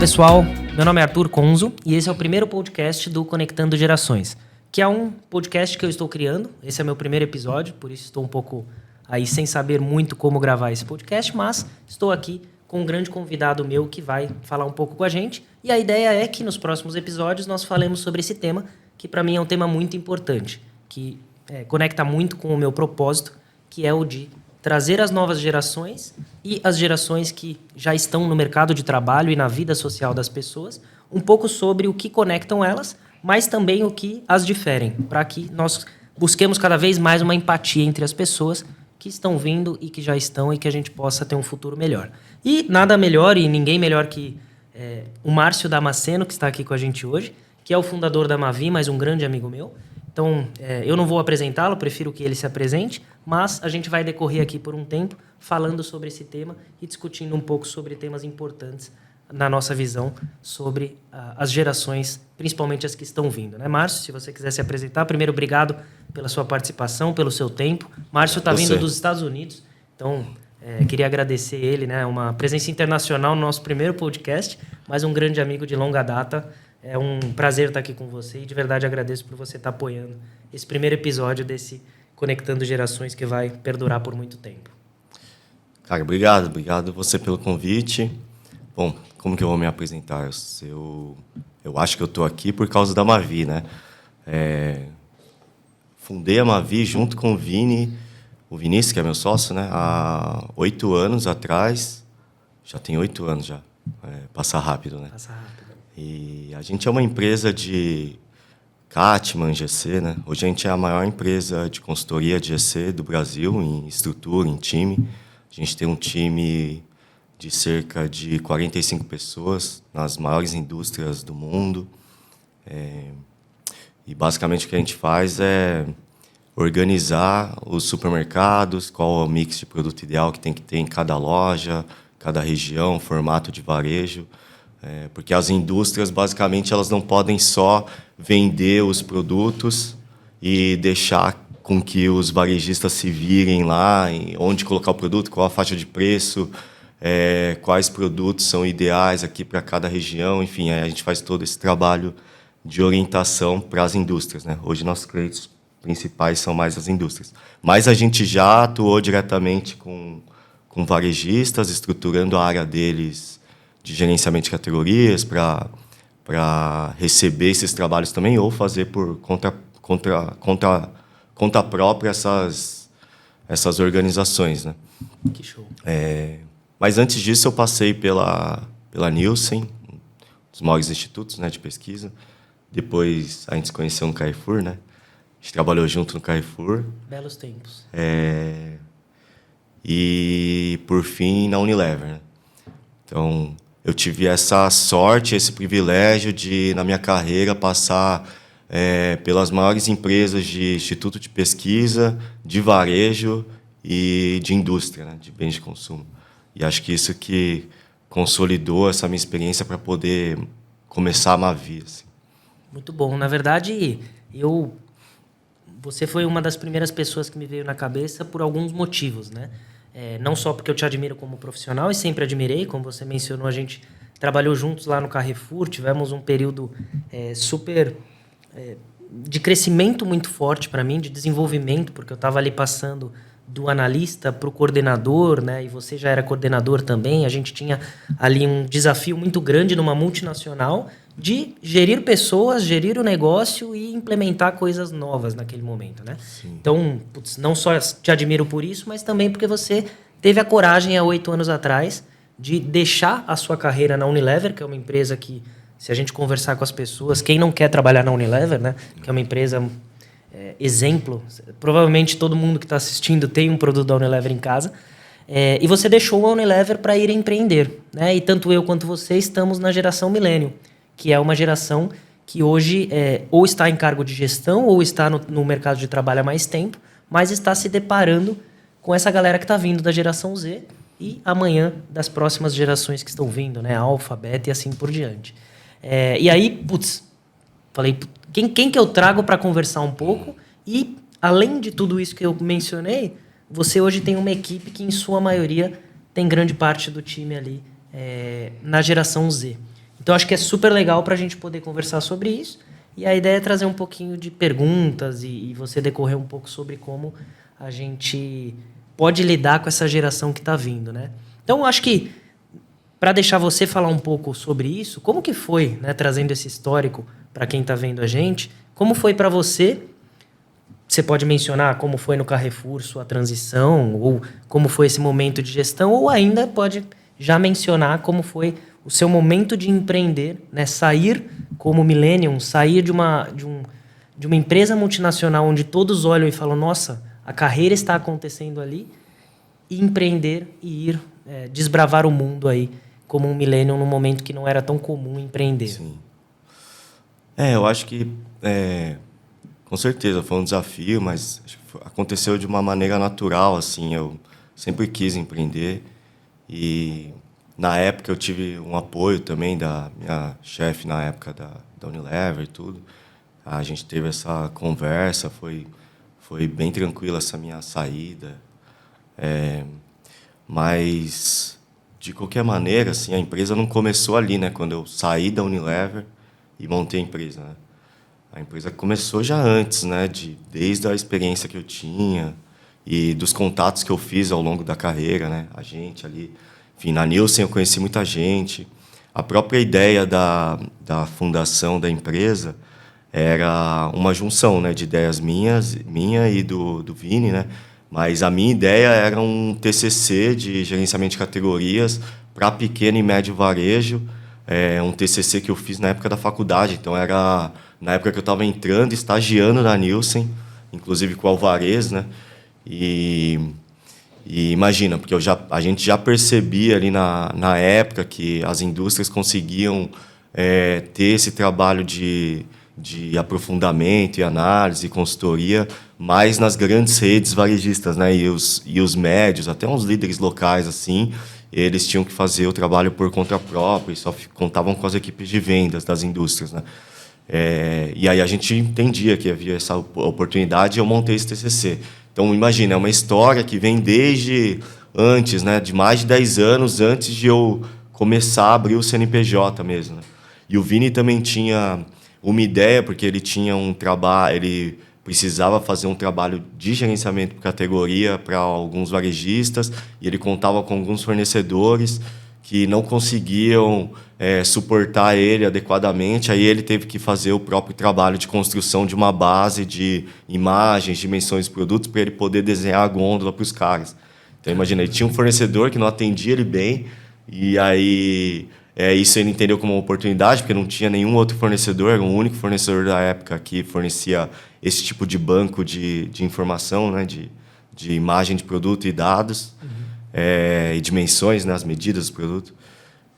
pessoal, meu nome é Arthur Conzo e esse é o primeiro podcast do Conectando Gerações, que é um podcast que eu estou criando. Esse é meu primeiro episódio, por isso estou um pouco aí sem saber muito como gravar esse podcast, mas estou aqui com um grande convidado meu que vai falar um pouco com a gente. E a ideia é que nos próximos episódios nós falemos sobre esse tema, que para mim é um tema muito importante, que conecta muito com o meu propósito, que é o de trazer as novas gerações e as gerações que já estão no mercado de trabalho e na vida social das pessoas, um pouco sobre o que conectam elas, mas também o que as diferem, para que nós busquemos cada vez mais uma empatia entre as pessoas que estão vindo e que já estão e que a gente possa ter um futuro melhor. E nada melhor e ninguém melhor que o Márcio Damasceno, que está aqui com a gente hoje, que é o fundador da Mavi, mas um grande amigo meu. Então, eu não vou apresentá-lo, prefiro que ele se apresente, mas a gente vai decorrer aqui por um tempo falando sobre esse tema e discutindo um pouco sobre temas importantes na nossa visão sobre as gerações, principalmente as que estão vindo. Né, Márcio? Se você quiser se apresentar, primeiro, obrigado pela sua participação, pelo seu tempo. Márcio está vindo dos Estados Unidos, então queria agradecer ele, né, uma presença internacional no nosso primeiro podcast, mas um grande amigo de longa data. É um prazer estar aqui com você e de verdade agradeço por você estar apoiando esse primeiro episódio desse Conectando Gerações que vai perdurar por muito tempo. Cara, obrigado você pelo convite. Bom, como que eu vou me apresentar? Eu acho que eu estou aqui por causa da Mavi, né? Fundei a Mavi junto com o Vini, o Vinícius, que é meu sócio, né? Há 8 anos atrás. Já tem 8 anos já. Passa rápido, né? Passa rápido. E a gente é uma empresa de CATMAN, GC, né? Hoje a gente é a maior empresa de consultoria de GC do Brasil, em estrutura, em time. A gente tem um time de cerca de 45 pessoas nas maiores indústrias do mundo. E basicamente o que a gente faz é organizar os supermercados, qual é o mix de produto ideal que tem que ter em cada loja, cada região, formato de varejo. Porque as indústrias, basicamente, elas não podem só vender os produtos e deixar com que os varejistas se virem lá, onde colocar o produto, qual a faixa de preço, quais produtos são ideais aqui para cada região. Enfim, a gente faz todo esse trabalho de orientação para as indústrias, né? Hoje, nossos clientes principais são mais as indústrias. Mas a gente já atuou diretamente com varejistas, estruturando a área deles de gerenciamento de categorias para receber esses trabalhos também ou fazer por conta própria essas organizações, né? Que show. Mas antes disso eu passei pela Nielsen, um dos maiores institutos, né, de pesquisa. Depois a gente se conheceu no Carrefour, né? A gente trabalhou junto no Carrefour. Belos tempos. E por fim na Unilever, né? Então eu tive essa sorte, esse privilégio de, na minha carreira, passar pelas maiores empresas de instituto de pesquisa, de varejo e de indústria, né, de bens de consumo. E acho que isso que consolidou essa minha experiência para poder começar a Mavi. Assim. Muito bom. Na verdade, você foi uma das primeiras pessoas que me veio na cabeça por alguns motivos, né? Não só porque eu te admiro como profissional e sempre admirei, como você mencionou, a gente trabalhou juntos lá no Carrefour, tivemos um período super de crescimento muito forte para mim, de desenvolvimento, porque eu estava ali passando do analista para o coordenador, né? E você já era coordenador também, a gente tinha ali um desafio muito grande numa multinacional de gerir pessoas, gerir o negócio e implementar coisas novas naquele momento, né? Sim. Então, não só te admiro por isso, mas também porque você teve a coragem há 8 anos atrás de deixar a sua carreira na Unilever, que é uma empresa que, se a gente conversar com as pessoas, quem não quer trabalhar na Unilever, né? Que é uma empresa exemplo, provavelmente todo mundo que está assistindo tem um produto da Unilever em casa, e você deixou a Unilever para ir empreender, né? E tanto eu quanto você estamos na geração milênio, que é uma geração que hoje ou está em cargo de gestão ou está no mercado de trabalho há mais tempo, mas está se deparando com essa galera que está vindo da geração Z e amanhã das próximas gerações que estão vindo, né? Alfa, Beta e assim por diante. E aí, falei, quem que eu trago para conversar um pouco? E, além de tudo isso que eu mencionei, você hoje tem uma equipe que, em sua maioria, tem grande parte do time ali na geração Z. Então, acho que é super legal para a gente poder conversar sobre isso. E a ideia é trazer um pouquinho de perguntas e você decorrer um pouco sobre como a gente pode lidar com essa geração que está vindo, né? Então, acho que, para deixar você falar um pouco sobre isso, como que foi, né, trazendo esse histórico para quem está vendo a gente, como foi para você? Você pode mencionar como foi no Carrefour sua transição, ou como foi esse momento de gestão, ou ainda pode já mencionar como foi o seu momento de empreender, né? Sair como Millennium, sair de uma empresa multinacional onde todos olham e falam, nossa, a carreira está acontecendo ali, e empreender e ir desbravar o mundo aí como um Millennium num momento que não era tão comum empreender. Sim. Eu acho que, com certeza, foi um desafio, mas acho que aconteceu de uma maneira natural, assim. Eu sempre quis empreender e, na época, eu tive um apoio também da minha chefe, na época da Unilever e tudo. A gente teve essa conversa, foi bem tranquila essa minha saída. Mas, de qualquer maneira, assim, a empresa não começou ali, né? Quando eu saí da Unilever e montei a empresa, né? A empresa começou já antes, né? Desde a experiência que eu tinha e dos contatos que eu fiz ao longo da carreira, né? A gente ali... Enfim, na Nielsen eu conheci muita gente. A própria ideia da fundação da empresa era uma junção, né, de ideias minha e do Vini, né? Mas a minha ideia era um TCC de gerenciamento de categorias para pequeno e médio varejo, um TCC que eu fiz na época da faculdade. Então, era na época que eu estava entrando, estagiando na Nielsen, inclusive com o Alvarez, né? E imagina, porque a gente já percebia ali na época que as indústrias conseguiam ter esse trabalho de aprofundamento e análise e consultoria, mais nas grandes redes varejistas, né? E os médios, até uns líderes locais, assim, eles tinham que fazer o trabalho por conta própria e só contavam com as equipes de vendas das indústrias, né? E aí a gente entendia que havia essa oportunidade e eu montei esse TCC. Então, imagina, é uma história que vem desde antes, né? De mais de 10 anos antes de eu começar a abrir o CNPJ mesmo, né? E o Vini também tinha uma ideia, porque ele tinha um trabalho, ele precisava fazer um trabalho de gerenciamento por categoria para alguns varejistas, e ele contava com alguns fornecedores que não conseguiam suportar ele adequadamente, aí ele teve que fazer o próprio trabalho de construção de uma base de imagens, dimensões de produtos, para ele poder desenhar a gôndola para os caras. Então, imagina, ele tinha um fornecedor que não atendia ele bem, e aí isso ele entendeu como uma oportunidade, porque não tinha nenhum outro fornecedor, era o único fornecedor da época que fornecia esse tipo de banco de informação, né, de imagem de produto e dados, e dimensões, né, as medidas do produto.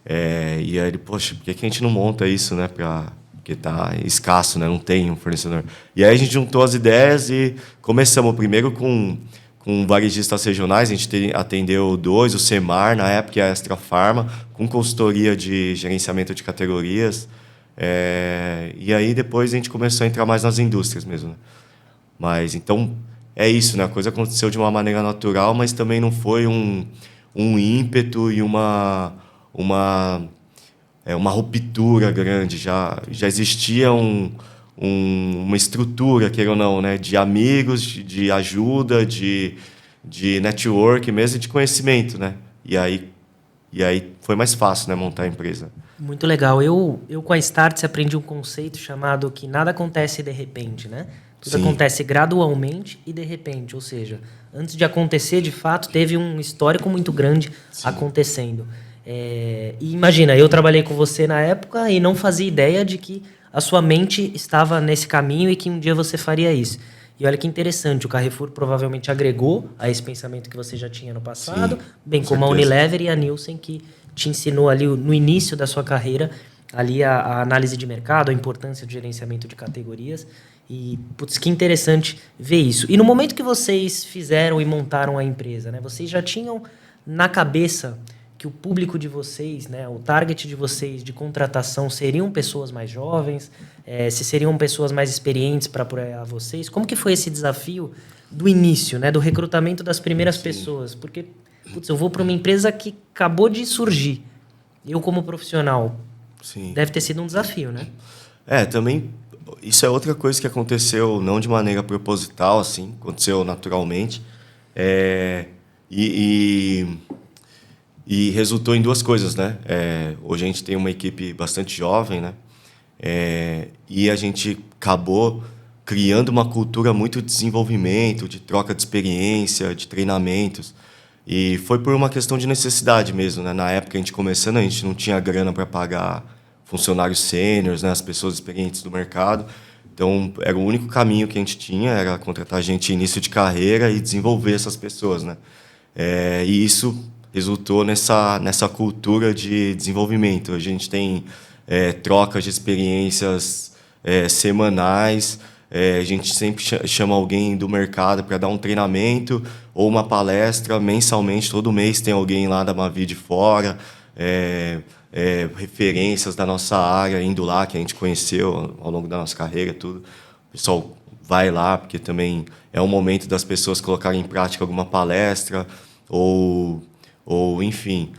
E aí ele, poxa, por que a gente não monta isso, né, porque está escasso, né, não tem um fornecedor. E aí a gente juntou as ideias e começamos primeiro com varejistas regionais, a gente atendeu 2, o Semar, na época, e a Extra Farma, com consultoria de gerenciamento de categorias. E aí depois a gente começou a entrar mais nas indústrias mesmo, né? Mas, então, é isso, né? A coisa aconteceu de uma maneira natural, mas também não foi um ímpeto e uma ruptura grande. Já existia uma estrutura, queira ou não, né, de amigos, de ajuda, de network mesmo, de conhecimento, né? E aí foi mais fácil, né, montar a empresa. Muito legal. Eu com a Startse aprendi um conceito chamado que nada acontece de repente, né? Tudo acontece gradualmente e de repente, ou seja, antes de acontecer, de fato, teve um histórico muito grande acontecendo. E imagina, eu trabalhei com você na época e não fazia ideia de que a sua mente estava nesse caminho e que um dia você faria isso. E olha que interessante, o Carrefour provavelmente agregou a esse pensamento que você já tinha no passado, bem como a Unilever e a Nielsen, que te ensinou ali no início da sua carreira ali a análise de mercado, a importância do gerenciamento de categorias. E, putz, que interessante ver isso. E no momento que vocês fizeram e montaram a empresa, né, vocês já tinham na cabeça que o público de vocês, né, o target de vocês de contratação seriam pessoas mais jovens, se seriam pessoas mais experientes para apoiar vocês? Como que foi esse desafio do início, né, do recrutamento das primeiras pessoas? Porque, putz, eu vou para uma empresa que acabou de surgir, eu como profissional, Sim. deve ter sido um desafio, né? Também isso é outra coisa que aconteceu não de maneira proposital, assim, aconteceu naturalmente. É, e, e resultou em duas coisas, né? Hoje a gente tem uma equipe bastante jovem, né? E a gente acabou criando uma cultura muito de desenvolvimento, de troca de experiência, de treinamentos. E foi por uma questão de necessidade mesmo, né? Na época a gente começando, a gente não tinha grana para pagar funcionários sêniores, né? As pessoas experientes do mercado. Então, era o único caminho que a gente tinha, era contratar gente início de carreira e desenvolver essas pessoas, né? E isso resultou nessa cultura de desenvolvimento. A gente tem trocas de experiências semanais. A gente sempre chama alguém do mercado para dar um treinamento ou uma palestra mensalmente. Todo mês tem alguém lá da Mavi de fora, referências da nossa área indo lá, que a gente conheceu ao longo da nossa carreira, tudo. O pessoal vai lá, porque também é um momento das pessoas colocarem em prática alguma palestra ou enfim,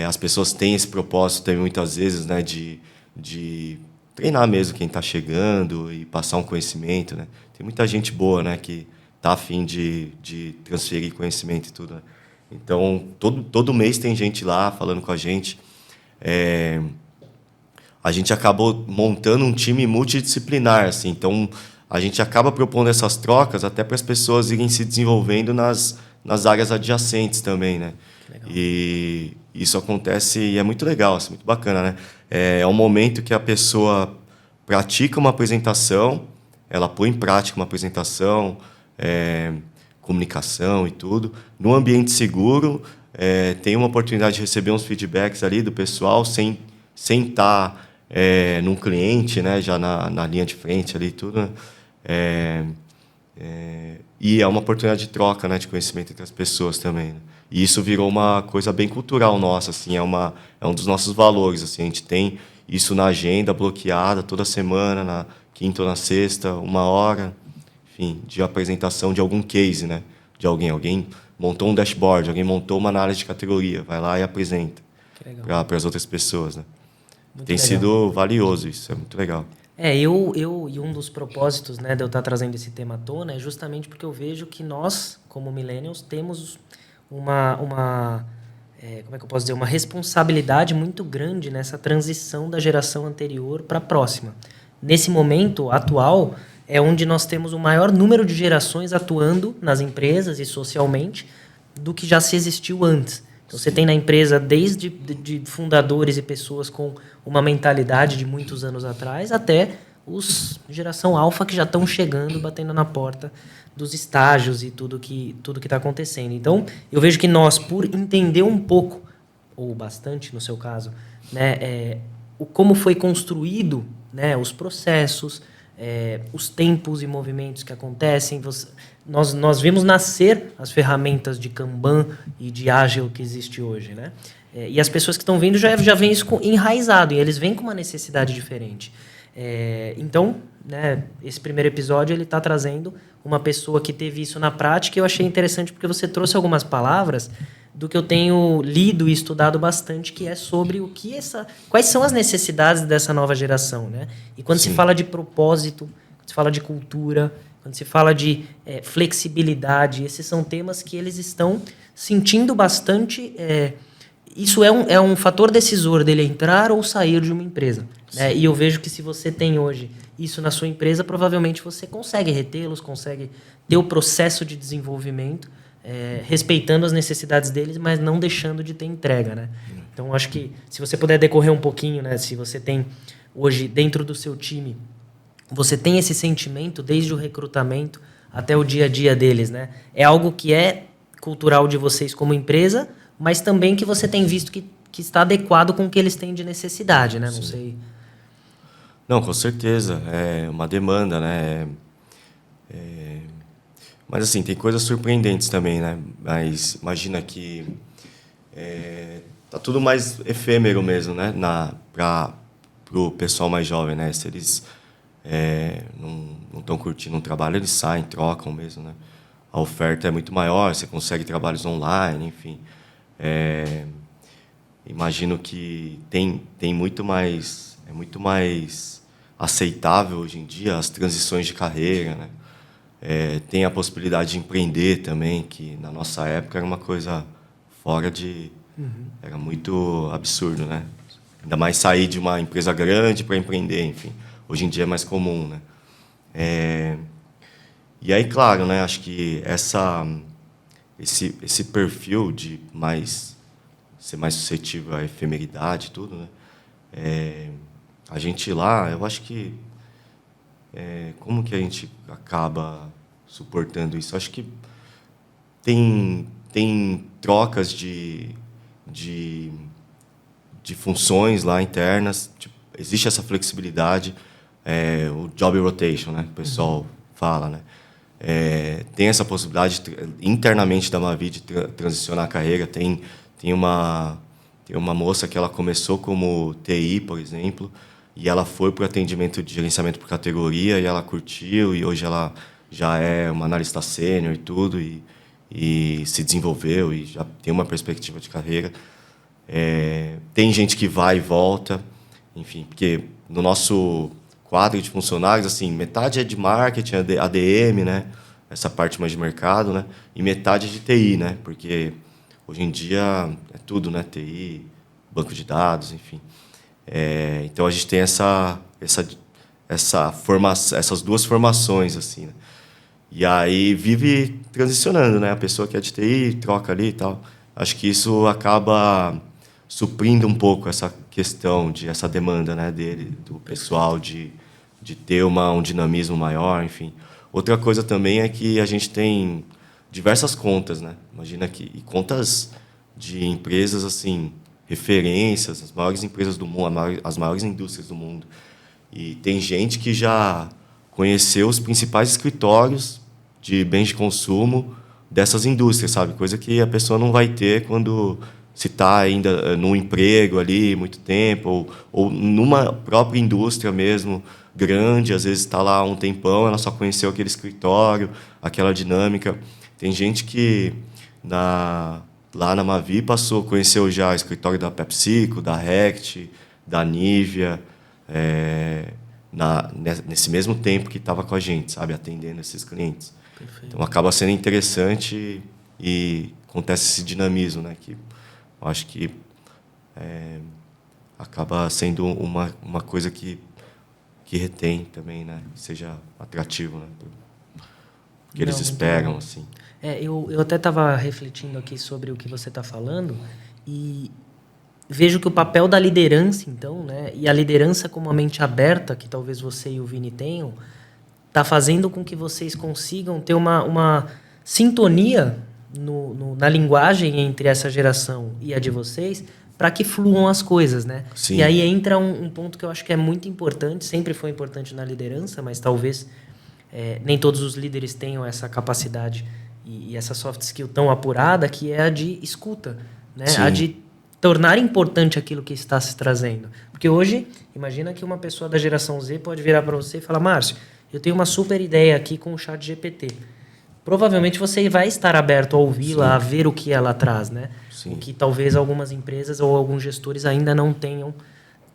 as pessoas têm esse propósito também muitas vezes, né, de treinar mesmo quem está chegando e passar um conhecimento, né? Tem muita gente boa, né, que está a fim de transferir conhecimento e tudo, né? Então, todo mês tem gente lá falando com a gente. A gente acabou montando um time multidisciplinar, assim. Então, a gente acaba propondo essas trocas até para as pessoas irem se desenvolvendo nas áreas adjacentes também, né? E isso acontece e é muito legal, assim, muito bacana, né? É um momento que a pessoa pratica uma apresentação, ela põe em prática uma apresentação, comunicação e tudo, num ambiente seguro, tem uma oportunidade de receber uns feedbacks ali do pessoal sem estar num cliente, né, já na linha de frente ali e tudo, né? E é uma oportunidade de troca, né, de conhecimento entre as pessoas também, né? E isso virou uma coisa bem cultural nossa, assim, é um dos nossos valores, assim, a gente tem isso na agenda bloqueada toda semana, na quinta ou na sexta, 1 hora, enfim, de apresentação de algum case, né, de alguém montou um dashboard, alguém montou uma análise de categoria, vai lá e apresenta para as outras pessoas, né? Tem sido valioso isso, é muito legal. E um dos propósitos, né, de eu estar trazendo esse tema à tona é justamente porque eu vejo que nós, como millennials, temos como é que eu posso dizer, uma responsabilidade muito grande nessa transição da geração anterior para a próxima. Nesse momento atual, é onde nós temos o maior número de gerações atuando nas empresas e socialmente do que já se existiu antes. Então, você tem na empresa desde de fundadores e pessoas com uma mentalidade de muitos anos atrás até os geração alfa que já estão chegando, batendo na porta dos estágios e tudo que está acontecendo. Então, eu vejo que nós, por entender um pouco, ou bastante no seu caso, né, como foi construído, né, os processos, os tempos e movimentos que acontecem, nós vimos nascer as ferramentas de Kanban e de Agile que existe hoje, né? E as pessoas que estão vindo já veem isso enraizado, e eles vêm com uma necessidade diferente. Então, né, esse primeiro episódio ele está trazendo uma pessoa que teve isso na prática, e eu achei interessante porque você trouxe algumas palavras do que eu tenho lido e estudado bastante, que é sobre quais são as necessidades dessa nova geração, né? E quando se fala de propósito, quando se fala de cultura, quando se fala de flexibilidade, esses são temas que eles estão sentindo bastante. Isso é um fator decisor dele entrar ou sair de uma empresa, né? E eu vejo que se você tem hoje isso na sua empresa, provavelmente você consegue retê-los, consegue ter o processo de desenvolvimento, respeitando as necessidades deles, mas não deixando de ter entrega, né? Então, acho que se você puder decorrer um pouquinho, né, se você tem hoje dentro do seu time, você tem esse sentimento desde o recrutamento até o dia a dia deles, né? É algo que é cultural de vocês como empresa, mas também que você tem visto que está adequado com o que eles têm de necessidade, né? Não sei. Não, com certeza. É uma demanda, né? Mas, assim, tem coisas surpreendentes também, né? Mas imagina que tá tudo mais efêmero mesmo, né? Para o pessoal mais jovem, né? Se eles não estão curtindo um trabalho, eles saem, trocam mesmo, né? A oferta é muito maior, você consegue trabalhos online, enfim. imagino que tem é muito mais aceitável hoje em dia as transições de carreira, né? Tem a possibilidade de empreender também, que na nossa época era uma coisa fora de... Era muito absurdo, né? Ainda mais sair de uma empresa grande para empreender, enfim. Hoje em dia é mais comum, né? E aí, claro, né? Acho que esse perfil de ser mais suscetível à efemeridade e tudo, né? A gente lá, eu acho que... como que a gente acaba suportando isso? Acho que tem trocas de funções lá internas. Tipo, existe essa flexibilidade, o job rotation, né? O pessoal fala, né? Tem essa possibilidade internamente da Mavi de transicionar a carreira. Tem uma moça que ela começou como TI, por exemplo, e ela foi para o atendimento de gerenciamento por categoria e ela curtiu, e hoje ela já é uma analista sênior e tudo, e se desenvolveu e já tem uma perspectiva de carreira. Tem gente que vai e volta, enfim, porque no nosso quadro de funcionários, assim, metade é de marketing, ADM, né? Essa parte mais de mercado, né? E metade é de TI, né? Porque hoje em dia é tudo, né? TI, banco de dados, enfim. Então a gente tem essas duas formações, assim, né? E aí vive transicionando, né? A pessoa que é de TI troca ali e tal. Acho que isso acaba suprindo um pouco essa questão essa demanda, né, do pessoal de ter um dinamismo maior, enfim. Outra coisa também é que a gente tem diversas contas, né? Imagina e contas de empresas assim, referências, as maiores empresas do mundo, as maiores indústrias do mundo. E tem gente que já conheceu os principais escritórios de bens de consumo dessas indústrias, sabe? Coisa que a pessoa não vai ter quando se está ainda num emprego ali muito tempo, ou numa própria indústria mesmo, grande, às vezes está lá há um tempão, ela só conheceu aquele escritório, aquela dinâmica. Tem gente que lá na Mavi conheceu já o escritório da PepsiCo, da Rect, da Nivea, nesse mesmo tempo que estava com a gente, sabe, atendendo esses clientes. Perfeito. Então acaba sendo interessante e acontece esse dinamismo, né, que eu acho que acaba sendo uma coisa que retém também, né, seja atrativo, né, que eles esperam, assim. Eu até estava refletindo aqui sobre o que você está falando e vejo que o papel da liderança, então, né, e a liderança como a mente aberta, que talvez você e o Vini tenham, está fazendo com que vocês consigam ter uma sintonia na linguagem entre essa geração e a de vocês, para que fluam as coisas, né? Sim. E aí entra um ponto que eu acho que é muito importante, sempre foi importante na liderança, mas talvez nem todos os líderes tenham essa capacidade e essa soft skill tão apurada, que é a de escuta, né? Sim. A de tornar importante aquilo que está se trazendo. Porque hoje, imagina que uma pessoa da geração Z pode virar para você e falar: Márcio, eu tenho uma super ideia aqui com o ChatGPT. Provavelmente você vai estar aberto a ouvi-la, a ver o que ela traz, né? Sim. O que talvez algumas empresas ou alguns gestores ainda não tenham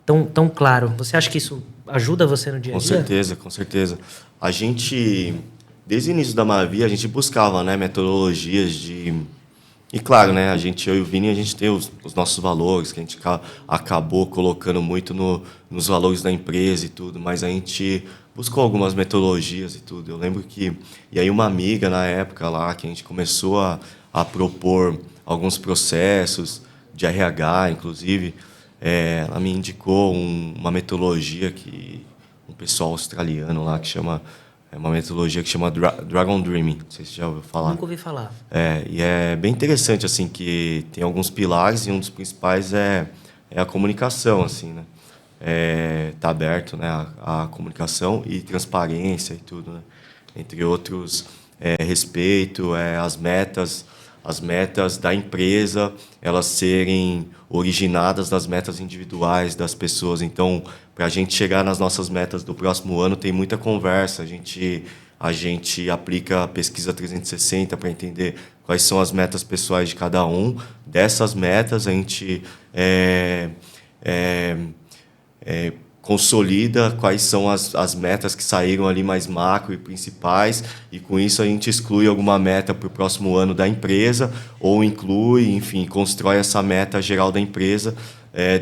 tão claro. Você acha que isso ajuda você no dia a dia? Com certeza, com certeza. A gente, desde o início da Mavi, a gente buscava, né, metodologias de... E claro, né, eu e o Vini, a gente tem os nossos valores, que a gente acabou colocando muito nos valores da empresa e tudo, mas a gente buscou algumas metodologias e tudo. Eu lembro e aí uma amiga na época lá, que a gente começou a propor alguns processos de RH, inclusive, ela me indicou uma metodologia que um pessoal australiano lá que chama... uma metodologia que chama Dragon Dreaming. Não sei se você já ouviu falar. Nunca ouvi falar. E é bem interessante, assim, que tem alguns pilares e um dos principais é a comunicação, assim, né? Tá aberto, né, a comunicação e transparência e tudo, né? Entre outros, respeito, as metas da empresa, elas serem originadas das metas individuais das pessoas. Então, para a gente chegar nas nossas metas do próximo ano, tem muita conversa. A gente a gente aplica a pesquisa 360 para entender quais são as metas pessoais de cada um. Dessas metas, a gente consolida quais são as metas que saíram ali mais macro e principais, e com isso a gente exclui alguma meta para o próximo ano da empresa, ou inclui, enfim, constrói essa meta geral da empresa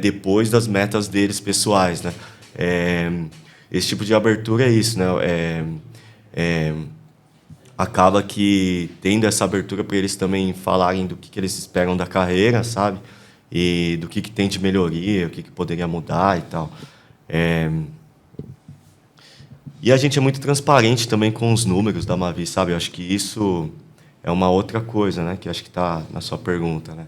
depois das metas deles pessoais, né? Esse tipo de abertura é isso, né? Acaba que tendo essa abertura para eles também falarem do que eles esperam da carreira, sabe? E do que tem de melhoria, o que poderia mudar e tal. E a gente é muito transparente também com os números da Mavi, sabe? Eu acho que isso é uma outra coisa, né? Que acho que está na sua pergunta, né?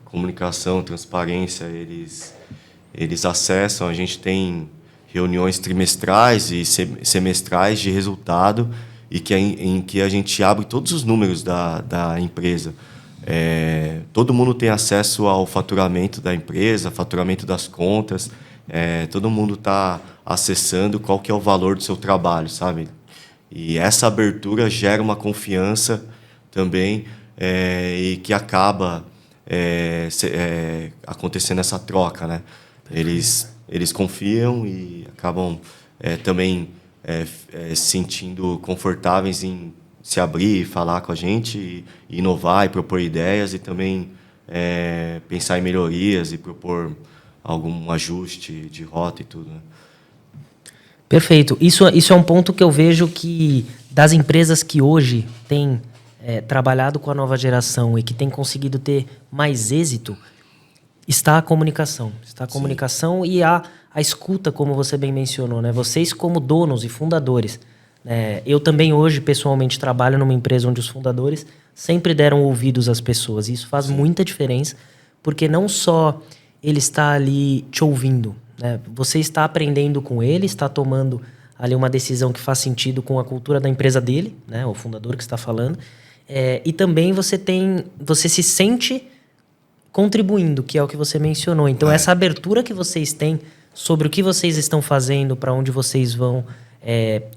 Comunicação, transparência, eles acessam, a gente tem reuniões trimestrais e semestrais de resultado em que a gente abre todos os números da empresa. Todo mundo tem acesso ao faturamento da empresa, faturamento das contas, todo mundo está acessando qual que é o valor do seu trabalho, sabe? E essa abertura gera uma confiança também e que acaba acontecendo essa troca, né? Eles confiam e acabam também se sentindo confortáveis em se abrir, falar com a gente, e inovar e propor ideias, e também pensar em melhorias e propor algum ajuste de rota e tudo, né? Perfeito. Isso é um ponto que eu vejo que das empresas que hoje têm trabalhado com a nova geração e que têm conseguido ter mais êxito, está a comunicação. Está a comunicação e a escuta, como você bem mencionou, né? Vocês como donos e fundadores. Eu também hoje, pessoalmente, trabalho numa empresa onde os fundadores sempre deram ouvidos às pessoas. E isso faz muita diferença, porque não só ele está ali te ouvindo, né? Você está aprendendo com ele, está tomando ali uma decisão que faz sentido com a cultura da empresa dele, né? O fundador que está falando. E também você se sente contribuindo, que é o que você mencionou. Então, essa abertura que vocês têm sobre o que vocês estão fazendo, para onde vocês vão,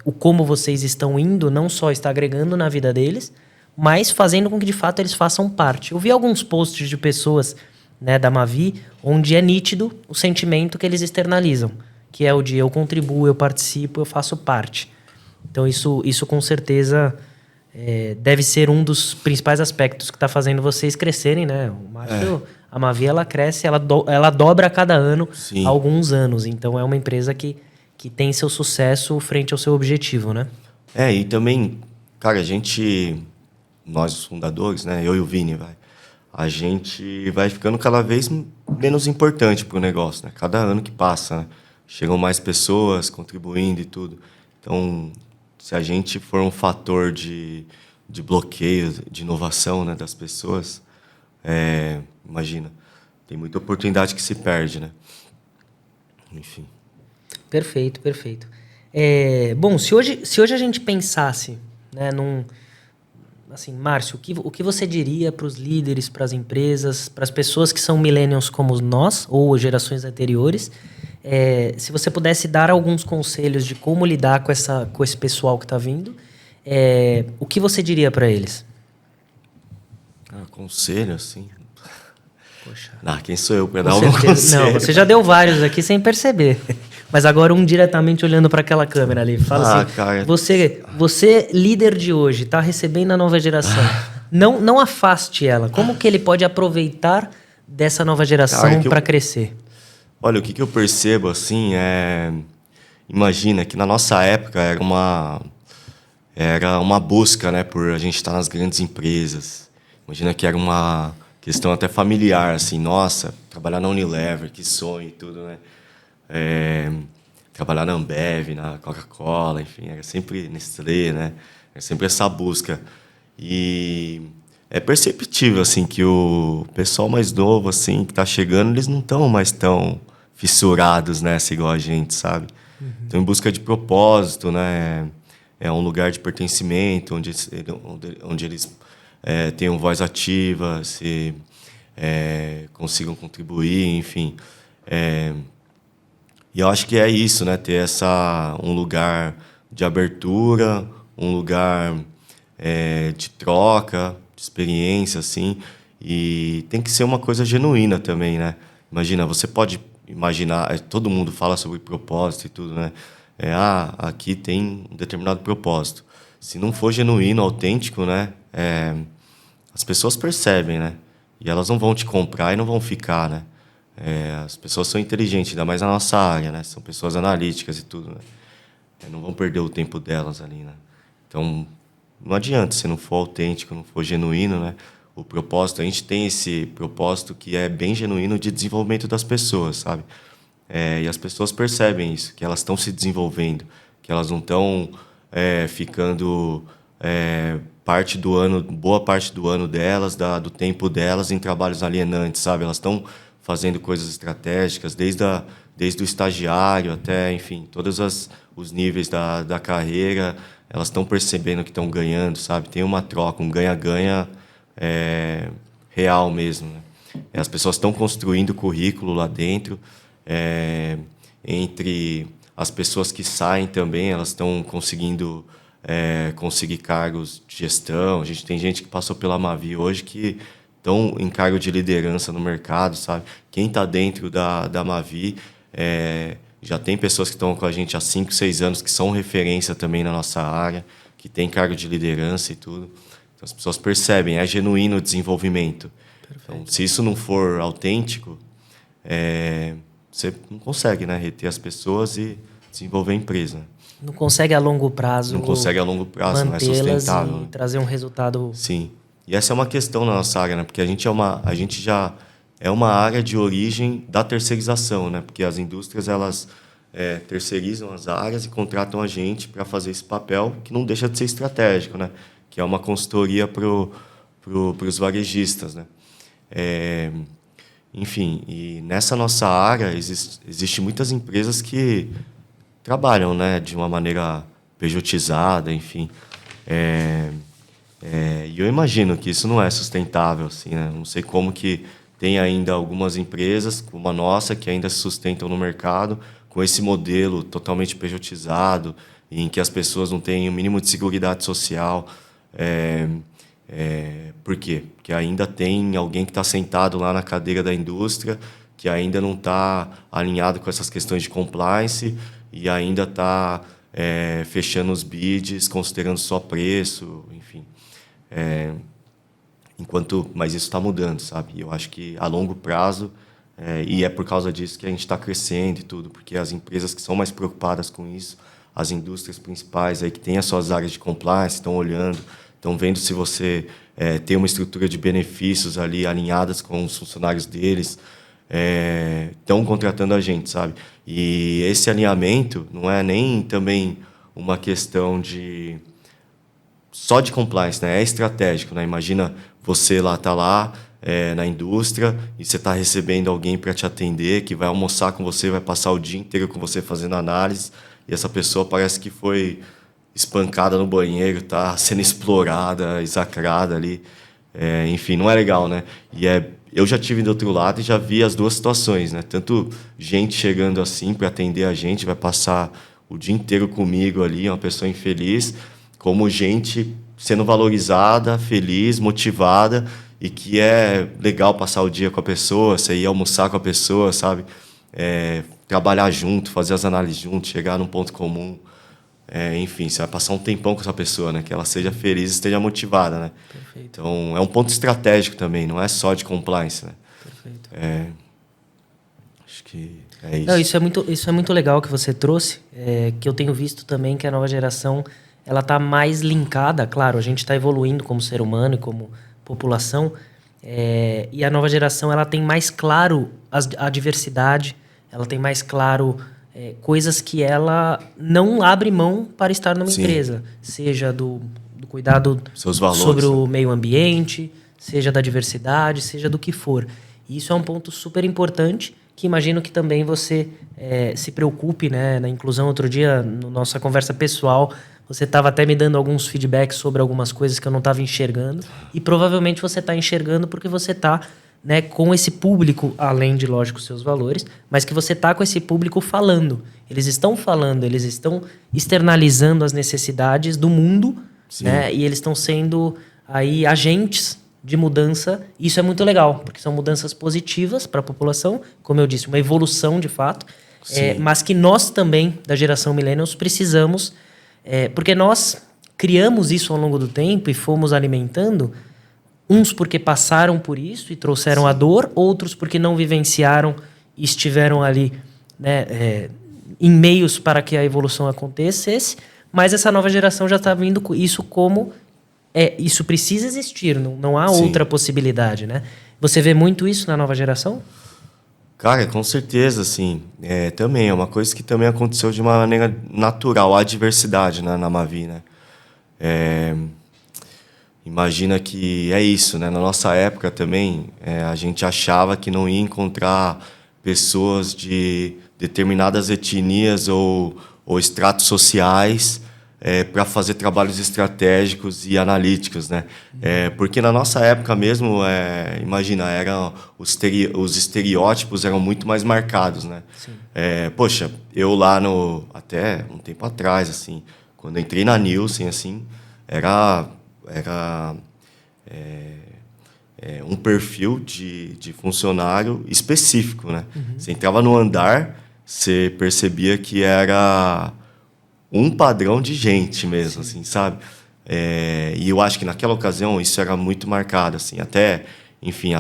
o como vocês estão indo, não só está agregando na vida deles, mas fazendo com que, de fato, eles façam parte. Eu vi alguns posts de pessoas, né, da Mavi, onde é nítido o sentimento que eles externalizam, que é o de eu contribuo, eu participo, eu faço parte. Então, isso com certeza deve ser um dos principais aspectos que está fazendo vocês crescerem, né? O Márcio, a Mavi, ela cresce, ela dobra a cada ano, há alguns anos. Então, é uma empresa que tem seu sucesso frente ao seu objetivo, né? E também, cara, nós os fundadores, né? Eu e o Vini, a gente vai ficando cada vez menos importante para o negócio, né? Cada ano que passa, né? Chegam mais pessoas contribuindo e tudo. Então, se a gente for um fator de bloqueio, de inovação, né, das pessoas, imagina, tem muita oportunidade que se perde, né? Enfim. Perfeito. Bom, se hoje a gente pensasse, né, assim, Márcio, o que você diria para os líderes, para as empresas, para as pessoas que são millennials como nós, ou gerações anteriores, se você pudesse dar alguns conselhos de como lidar com esse pessoal que está vindo, o que você diria para eles? Conselho, assim... Poxa. Quem sou eu para dar algum conselho? Não, você já deu vários aqui sem perceber. Mas agora diretamente olhando para aquela câmera ali. Fala assim, cara. Você líder de hoje, está recebendo a nova geração. Não afaste ela. Como que ele pode aproveitar dessa nova geração para crescer? Olha, o que eu percebo, assim, imagina que na nossa época era uma busca, né, por a gente estar nas grandes empresas. Imagina que era uma questão até familiar, assim, nossa, trabalhar na Unilever, que sonho e tudo, né? Trabalhar na Ambev, na Coca-Cola, enfim, era sempre Nestlé, né? Era sempre essa busca. E é perceptível, assim, que o pessoal mais novo, assim, que está chegando, eles não estão mais tão fissurados nessa igual a gente, sabe? Estão em busca de propósito, né? É um lugar de pertencimento, onde eles tenham voz ativa, consigam contribuir, enfim. E eu acho que é isso, né? Ter um lugar de abertura, um lugar de troca, de experiência, assim. E tem que ser uma coisa genuína também, né? Imagina, você pode imaginar, todo mundo fala sobre propósito e tudo, né? Aqui tem um determinado propósito. Se não for genuíno, autêntico, né? As pessoas percebem, né? E elas não vão te comprar e não vão ficar, né? As pessoas são inteligentes, ainda mais na nossa área, né? São pessoas analíticas e tudo, né? Não vão perder o tempo delas ali, né? Então, não adianta, se não for autêntico, não for genuíno, né? O propósito, a gente tem esse propósito que é bem genuíno de desenvolvimento das pessoas, sabe? E as pessoas percebem isso, que elas estão se desenvolvendo, que elas não estão ficando boa parte do ano delas, do tempo delas em trabalhos alienantes, sabe? Elas estão fazendo coisas estratégicas, desde o estagiário até, enfim, todos os níveis da carreira, elas estão percebendo que estão ganhando, sabe? Tem uma troca, um ganha-ganha real mesmo, né? As pessoas estão construindo currículo lá dentro, entre as pessoas que saem também, elas estão conseguindo conseguir cargos de gestão. A gente tem gente que passou pela Mavi hoje que estão em cargo de liderança no mercado, sabe? Quem está dentro da Mavi, já tem pessoas que estão com a gente há 5, 6 anos, que são referência também na nossa área, que tem cargo de liderança e tudo. Então, as pessoas percebem, é genuíno o desenvolvimento. Então, se isso não for autêntico, você não consegue, né, reter as pessoas e desenvolver a empresa. Não consegue a longo prazo. Não consegue a longo prazo, não é sustentável. E trazer um resultado. Sim. E essa é uma questão na nossa área, né? Porque a gente já é uma área de origem da terceirização, né? Porque as indústrias, elas terceirizam as áreas e contratam a gente para fazer esse papel que não deixa de ser estratégico, né? Que é uma consultoria para os varejistas, né? Enfim, e nessa nossa área existe muitas empresas que trabalham, né, de uma maneira pejotizada, enfim. E eu imagino que isso não é sustentável, assim, né? Não sei como que tem ainda algumas empresas, como a nossa, que ainda se sustentam no mercado com esse modelo totalmente pejotizado, em que as pessoas não têm o mínimo de seguridade social. Por quê? Porque ainda tem alguém que está sentado lá na cadeira da indústria, que ainda não está alinhado com essas questões de compliance e ainda está fechando os bids, considerando só preço, enfim. Mas isso está mudando, sabe? Eu acho que a longo prazo, e é por causa disso que a gente está crescendo e tudo, porque as empresas que são mais preocupadas com isso, as indústrias principais aí que têm as suas áreas de compliance, estão olhando, estão vendo se você tem uma estrutura de benefícios ali alinhadas com os funcionários deles, estão contratando a gente, sabe? E esse alinhamento não é nem também uma questão só de compliance, né? É estratégico, né? Imagina você tá lá na indústria e você está recebendo alguém para te atender, que vai almoçar com você, vai passar o dia inteiro com você fazendo análise, e essa pessoa parece que foi espancada no banheiro, tá sendo explorada, execrada ali. Enfim, não é legal, né? Eu já tive do outro lado e já vi as duas situações, né? Tanto gente chegando assim para atender a gente, vai passar o dia inteiro comigo ali, uma pessoa infeliz, como gente sendo valorizada, feliz, motivada, e que é legal passar o dia com a pessoa, você ir almoçar com a pessoa, sabe? Trabalhar junto, fazer as análises junto, chegar num ponto comum. Enfim, você vai passar um tempão com essa pessoa, né? Que ela seja feliz e esteja motivada, né? Perfeito. Então, é um ponto estratégico também, não é só de compliance, né? Perfeito. Acho que é isso. Não, isso é muito legal que você trouxe, que eu tenho visto também que a nova geração ela está mais linkada. Claro, a gente está evoluindo como ser humano e como população, e a nova geração ela tem mais claro a diversidade, ela tem mais claro coisas que ela não abre mão para estar numa Sim. empresa, seja do cuidado Seus valores, sobre o né? meio ambiente, seja da diversidade, seja do que for. E isso é um ponto super importante, que imagino que também você se preocupe, né, na inclusão. Outro dia, na nossa conversa pessoal, você estava até me dando alguns feedbacks sobre algumas coisas que eu não estava enxergando. E provavelmente você está enxergando porque você está né, com esse público, além de, lógico, seus valores, mas que você está com esse público falando. Eles estão falando, eles estão externalizando as necessidades do mundo, né, e eles estão sendo aí agentes de mudança. Isso é muito legal, porque são mudanças positivas para a população, como eu disse, uma evolução de fato, mas que nós também, da geração Millennials, precisamos, porque nós criamos isso ao longo do tempo e fomos alimentando. Uns porque passaram por isso e trouxeram a dor, outros porque não vivenciaram e estiveram ali, né, em meios para que a evolução acontecesse, mas essa nova geração já está vindo com isso como... isso precisa existir, não há outra possibilidade, né? Você vê muito isso na nova geração? Cara, com certeza, assim. Também é uma coisa que também aconteceu de uma maneira natural, a diversidade, né, na Mavi, né? Imagina que é isso, né? Na nossa época também, a gente achava que não ia encontrar pessoas de determinadas etnias ou estratos sociais para fazer trabalhos estratégicos e analíticos, né? Porque na nossa época mesmo, imagina, os estereótipos eram muito mais marcados, né? Poxa, eu lá até um tempo atrás, assim, quando eu entrei na Nielsen, assim, era um perfil de funcionário específico, né? Você entrava no andar, você percebia que era um padrão de gente mesmo, assim, sabe? E eu acho que naquela ocasião isso era muito marcado, assim, até, enfim,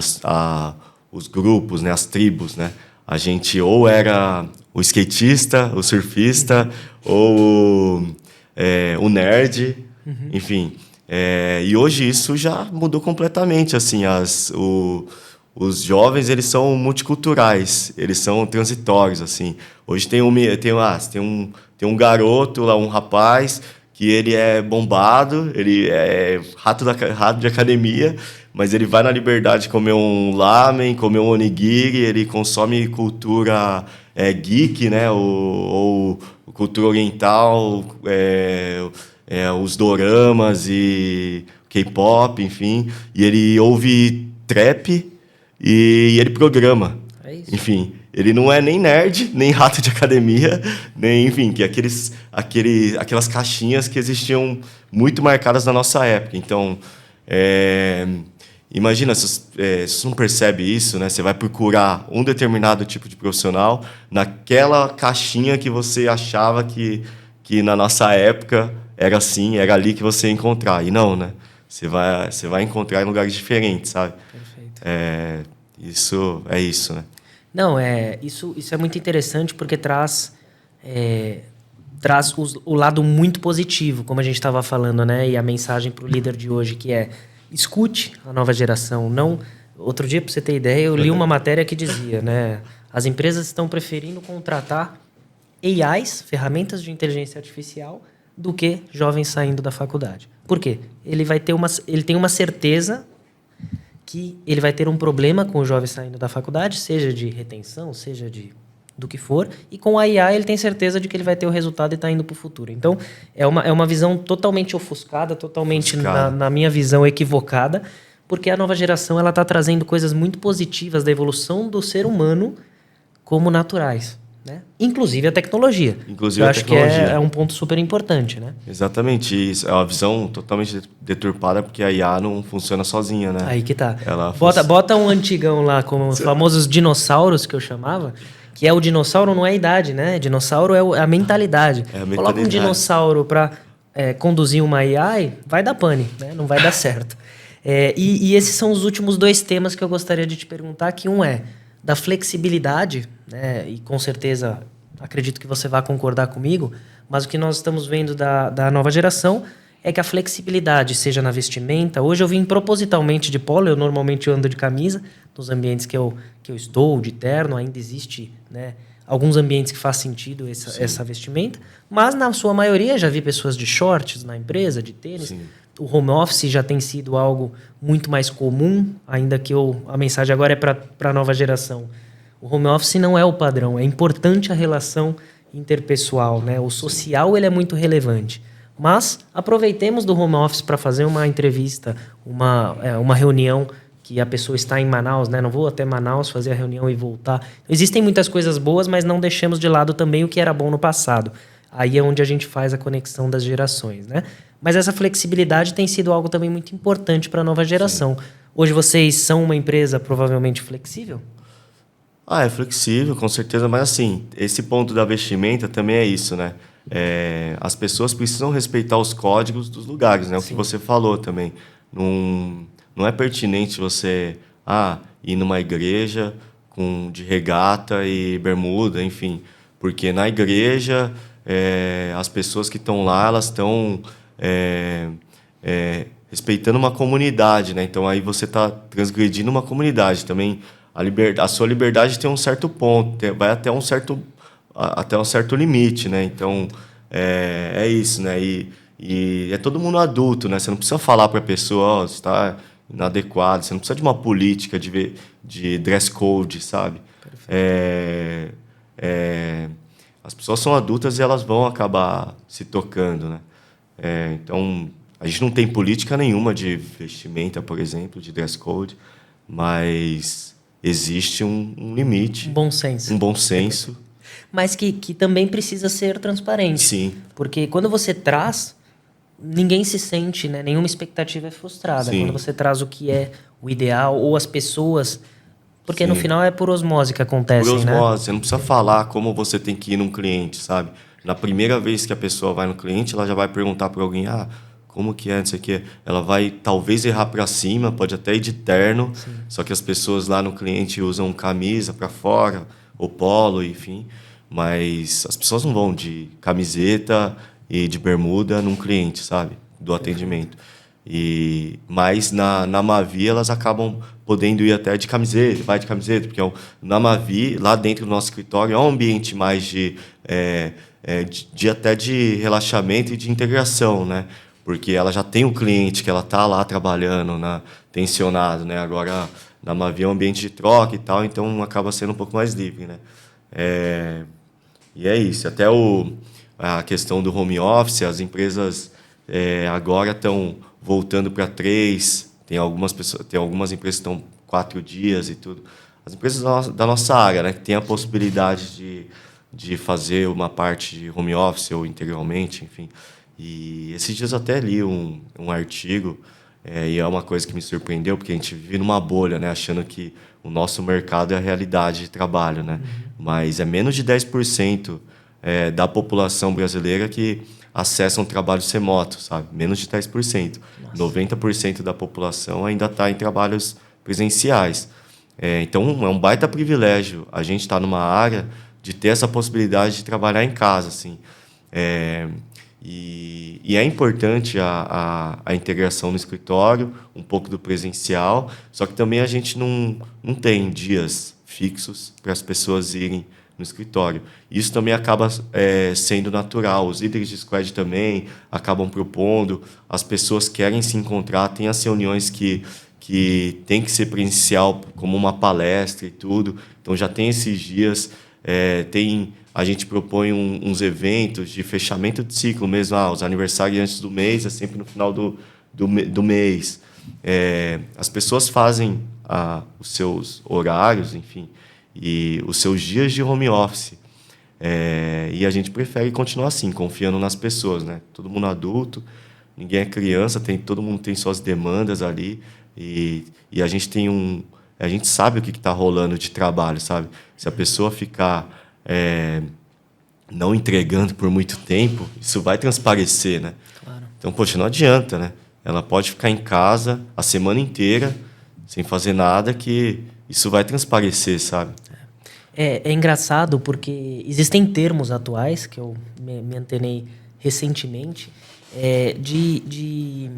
os grupos, né, as tribos, né? A gente ou era o skatista, o surfista, ou o nerd, enfim. E hoje isso já mudou completamente, assim, os jovens, eles são multiculturais, eles são transitórios, assim. Hoje tem um garoto lá, um rapaz, que ele é bombado, ele é rato de academia, mas ele vai na liberdade comer um lamen, comer um onigiri, ele consome cultura geek, né, ou cultura oriental, os doramas e K-pop, enfim, e ele ouve trap e ele programa. Enfim, ele não é nem nerd, nem rato de academia, nem, enfim, que aquelas caixinhas que existiam muito marcadas na nossa época. Então, imagina, se você não percebe isso, né? Você vai procurar um determinado tipo de profissional naquela caixinha que você achava que na nossa época era assim, era ali que você ia encontrar. E não, né? Você vai encontrar em lugares diferentes, sabe? Perfeito. Isso, né? Não, isso é muito interessante porque traz o lado muito positivo, como a gente estava falando, né? E a mensagem para o líder de hoje, que escute a nova geração. Não, outro dia, para você ter ideia, eu li uma matéria que dizia, né? As empresas estão preferindo contratar AIs, ferramentas de inteligência artificial, do que jovens saindo da faculdade. Por quê? Ele tem uma certeza que ele vai ter um problema com o jovem saindo da faculdade, seja de retenção, seja do que for, e com a IA ele tem certeza de que ele vai ter o resultado e está indo para o futuro. Então, é uma visão totalmente ofuscada, totalmente, na minha visão, equivocada, porque a nova geração está trazendo coisas muito positivas da evolução do ser humano como naturais, né? Inclusive a tecnologia. Eu acho que é um ponto super importante, né? Exatamente. Isso é uma visão totalmente deturpada, porque a IA não funciona sozinha, né? Aí que tá. Bota um antigão lá, como os famosos dinossauros, que eu chamava, que o dinossauro não é a idade, né? Dinossauro é a mentalidade. Coloca um dinossauro para conduzir uma AI, vai dar pane, né? Não vai dar certo. E esses são os últimos dois temas que eu gostaria de te perguntar, que um é da flexibilidade, né? E com certeza acredito que você vai concordar comigo, mas o que nós estamos vendo da nova geração é que a flexibilidade, seja na vestimenta. Hoje eu vim propositalmente de polo, eu normalmente ando de camisa, nos ambientes que eu estou, de terno, ainda existe, né, alguns ambientes que faz sentido essa vestimenta, mas na sua maioria já vi pessoas de shorts na empresa, de tênis. Sim. O home office já tem sido algo muito mais comum, ainda que a mensagem agora é para a nova geração. O home office não é o padrão, é importante a relação interpessoal, né? O social ele é muito relevante. Mas aproveitemos do home office para fazer uma entrevista, uma reunião que a pessoa está em Manaus, né? Não vou até Manaus fazer a reunião e voltar. Existem muitas coisas boas, mas não deixemos de lado também o que era bom no passado. Aí é onde a gente faz a conexão das gerações, né? Mas essa flexibilidade tem sido algo também muito importante para a nova geração. Sim. Hoje vocês são uma empresa provavelmente flexível? É flexível, com certeza, mas assim, esse ponto da vestimenta também é isso, né? As pessoas precisam respeitar os códigos dos lugares, né? O que você falou também. Não é pertinente você ir numa igreja de regata e bermuda, enfim. Porque na igreja, as pessoas que estão lá, elas estão respeitando uma comunidade, né? Então aí você está transgredindo uma comunidade também. A sua liberdade tem um certo ponto, vai até um certo limite, né? Então é isso, né? E é todo mundo adulto, né? Você não precisa falar para a pessoa, você está inadequado, você não precisa de uma política de dress code, sabe? As pessoas são adultas e elas vão acabar se tocando, né? Então, a gente não tem política nenhuma de vestimenta, por exemplo, de dress code, mas existe um limite. Um bom senso. Um bom senso. Mas que também precisa ser transparente. Sim. Porque quando você traz, ninguém se sente, né? Nenhuma expectativa é frustrada. Sim. Quando você traz o que é o ideal ou as pessoas... Porque Sim. no final é por osmose que acontece, né? Por osmose. Você não precisa falar como você tem que ir num cliente, sabe? Na primeira vez que a pessoa vai no cliente, ela já vai perguntar para alguém, como que é, não sei o quê. Ela vai talvez errar para cima, pode até ir de terno, sim, só que as pessoas lá no cliente usam camisa para fora, ou polo, enfim. Mas as pessoas não vão de camiseta e de bermuda num cliente, sabe? Do atendimento. Mas na Mavi elas acabam podendo ir até de camiseta, porque na Mavi, lá dentro do nosso escritório, é um ambiente mais até de relaxamento e de integração, né? Porque ela já tem um cliente que ela está lá trabalhando, né, tensionado, né? Agora, na Mavi é um ambiente de troca e tal, então acaba sendo um pouco mais livre, né? E é isso. Até a questão do home office, as empresas agora estão voltando para 3, tem algumas empresas que estão 4 dias e tudo. As empresas da nossa área, né, que tem a possibilidade de fazer uma parte de home office ou integralmente, enfim. E esses dias até li um artigo, e é uma coisa que me surpreendeu, porque a gente vive numa bolha, né, achando que o nosso mercado é a realidade de trabalho, né? Mas é menos de 10% da população brasileira que acessam trabalhos remotos, sabe? Menos de 10%. Nossa. 90% da população ainda está em trabalhos presenciais. Então, é um baita privilégio a gente estar numa área de ter essa possibilidade de trabalhar em casa, assim. E é importante a integração no escritório, um pouco do presencial, só que também a gente não tem dias fixos para as pessoas irem no escritório. Isso também acaba sendo natural. Os líderes de squad também acabam propondo, as pessoas querem se encontrar, tem as reuniões que tem que ser presencial, como uma palestra e tudo, então já tem esses dias, a gente propõe uns eventos de fechamento de ciclo mesmo, os aniversariantes do mês é sempre no final do mês. As pessoas fazem os seus horários, enfim, e os seus dias de home office. E a gente prefere continuar assim, confiando nas pessoas, né? Todo mundo adulto, ninguém é criança, todo mundo tem suas demandas ali, e a gente a gente sabe o que está rolando de trabalho, sabe? Se a pessoa ficar não entregando por muito tempo, isso vai transparecer, né? Claro. Então, poxa, não adianta, né? Ela pode ficar em casa a semana inteira sem fazer nada, que isso vai transparecer, sabe? É engraçado porque existem termos atuais, que eu me antenei recentemente, de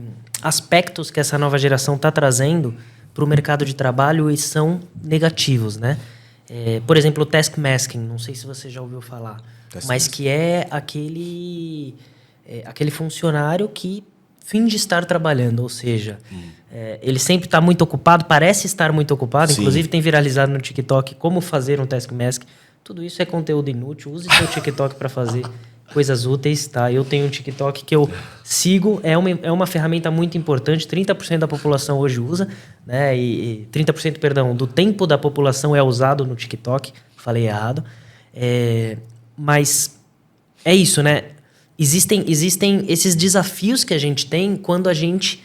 aspectos que essa nova geração está trazendo para o mercado de trabalho e são negativos, né? Por exemplo, o task masking, não sei se você já ouviu falar, mas que é aquele funcionário que finge estar trabalhando, ou seja, ele sempre está muito ocupado, parece estar muito ocupado. Sim. Inclusive tem viralizado no TikTok como fazer um task mask. Tudo isso é conteúdo inútil, use seu TikTok para fazer. coisas úteis, tá? Eu tenho um TikTok que eu sigo, é uma ferramenta muito importante, 30% da população hoje usa, né? E 30%, perdão, do tempo da população é usado no TikTok, falei errado. Mas é isso, né? Existem esses desafios que a gente tem quando a gente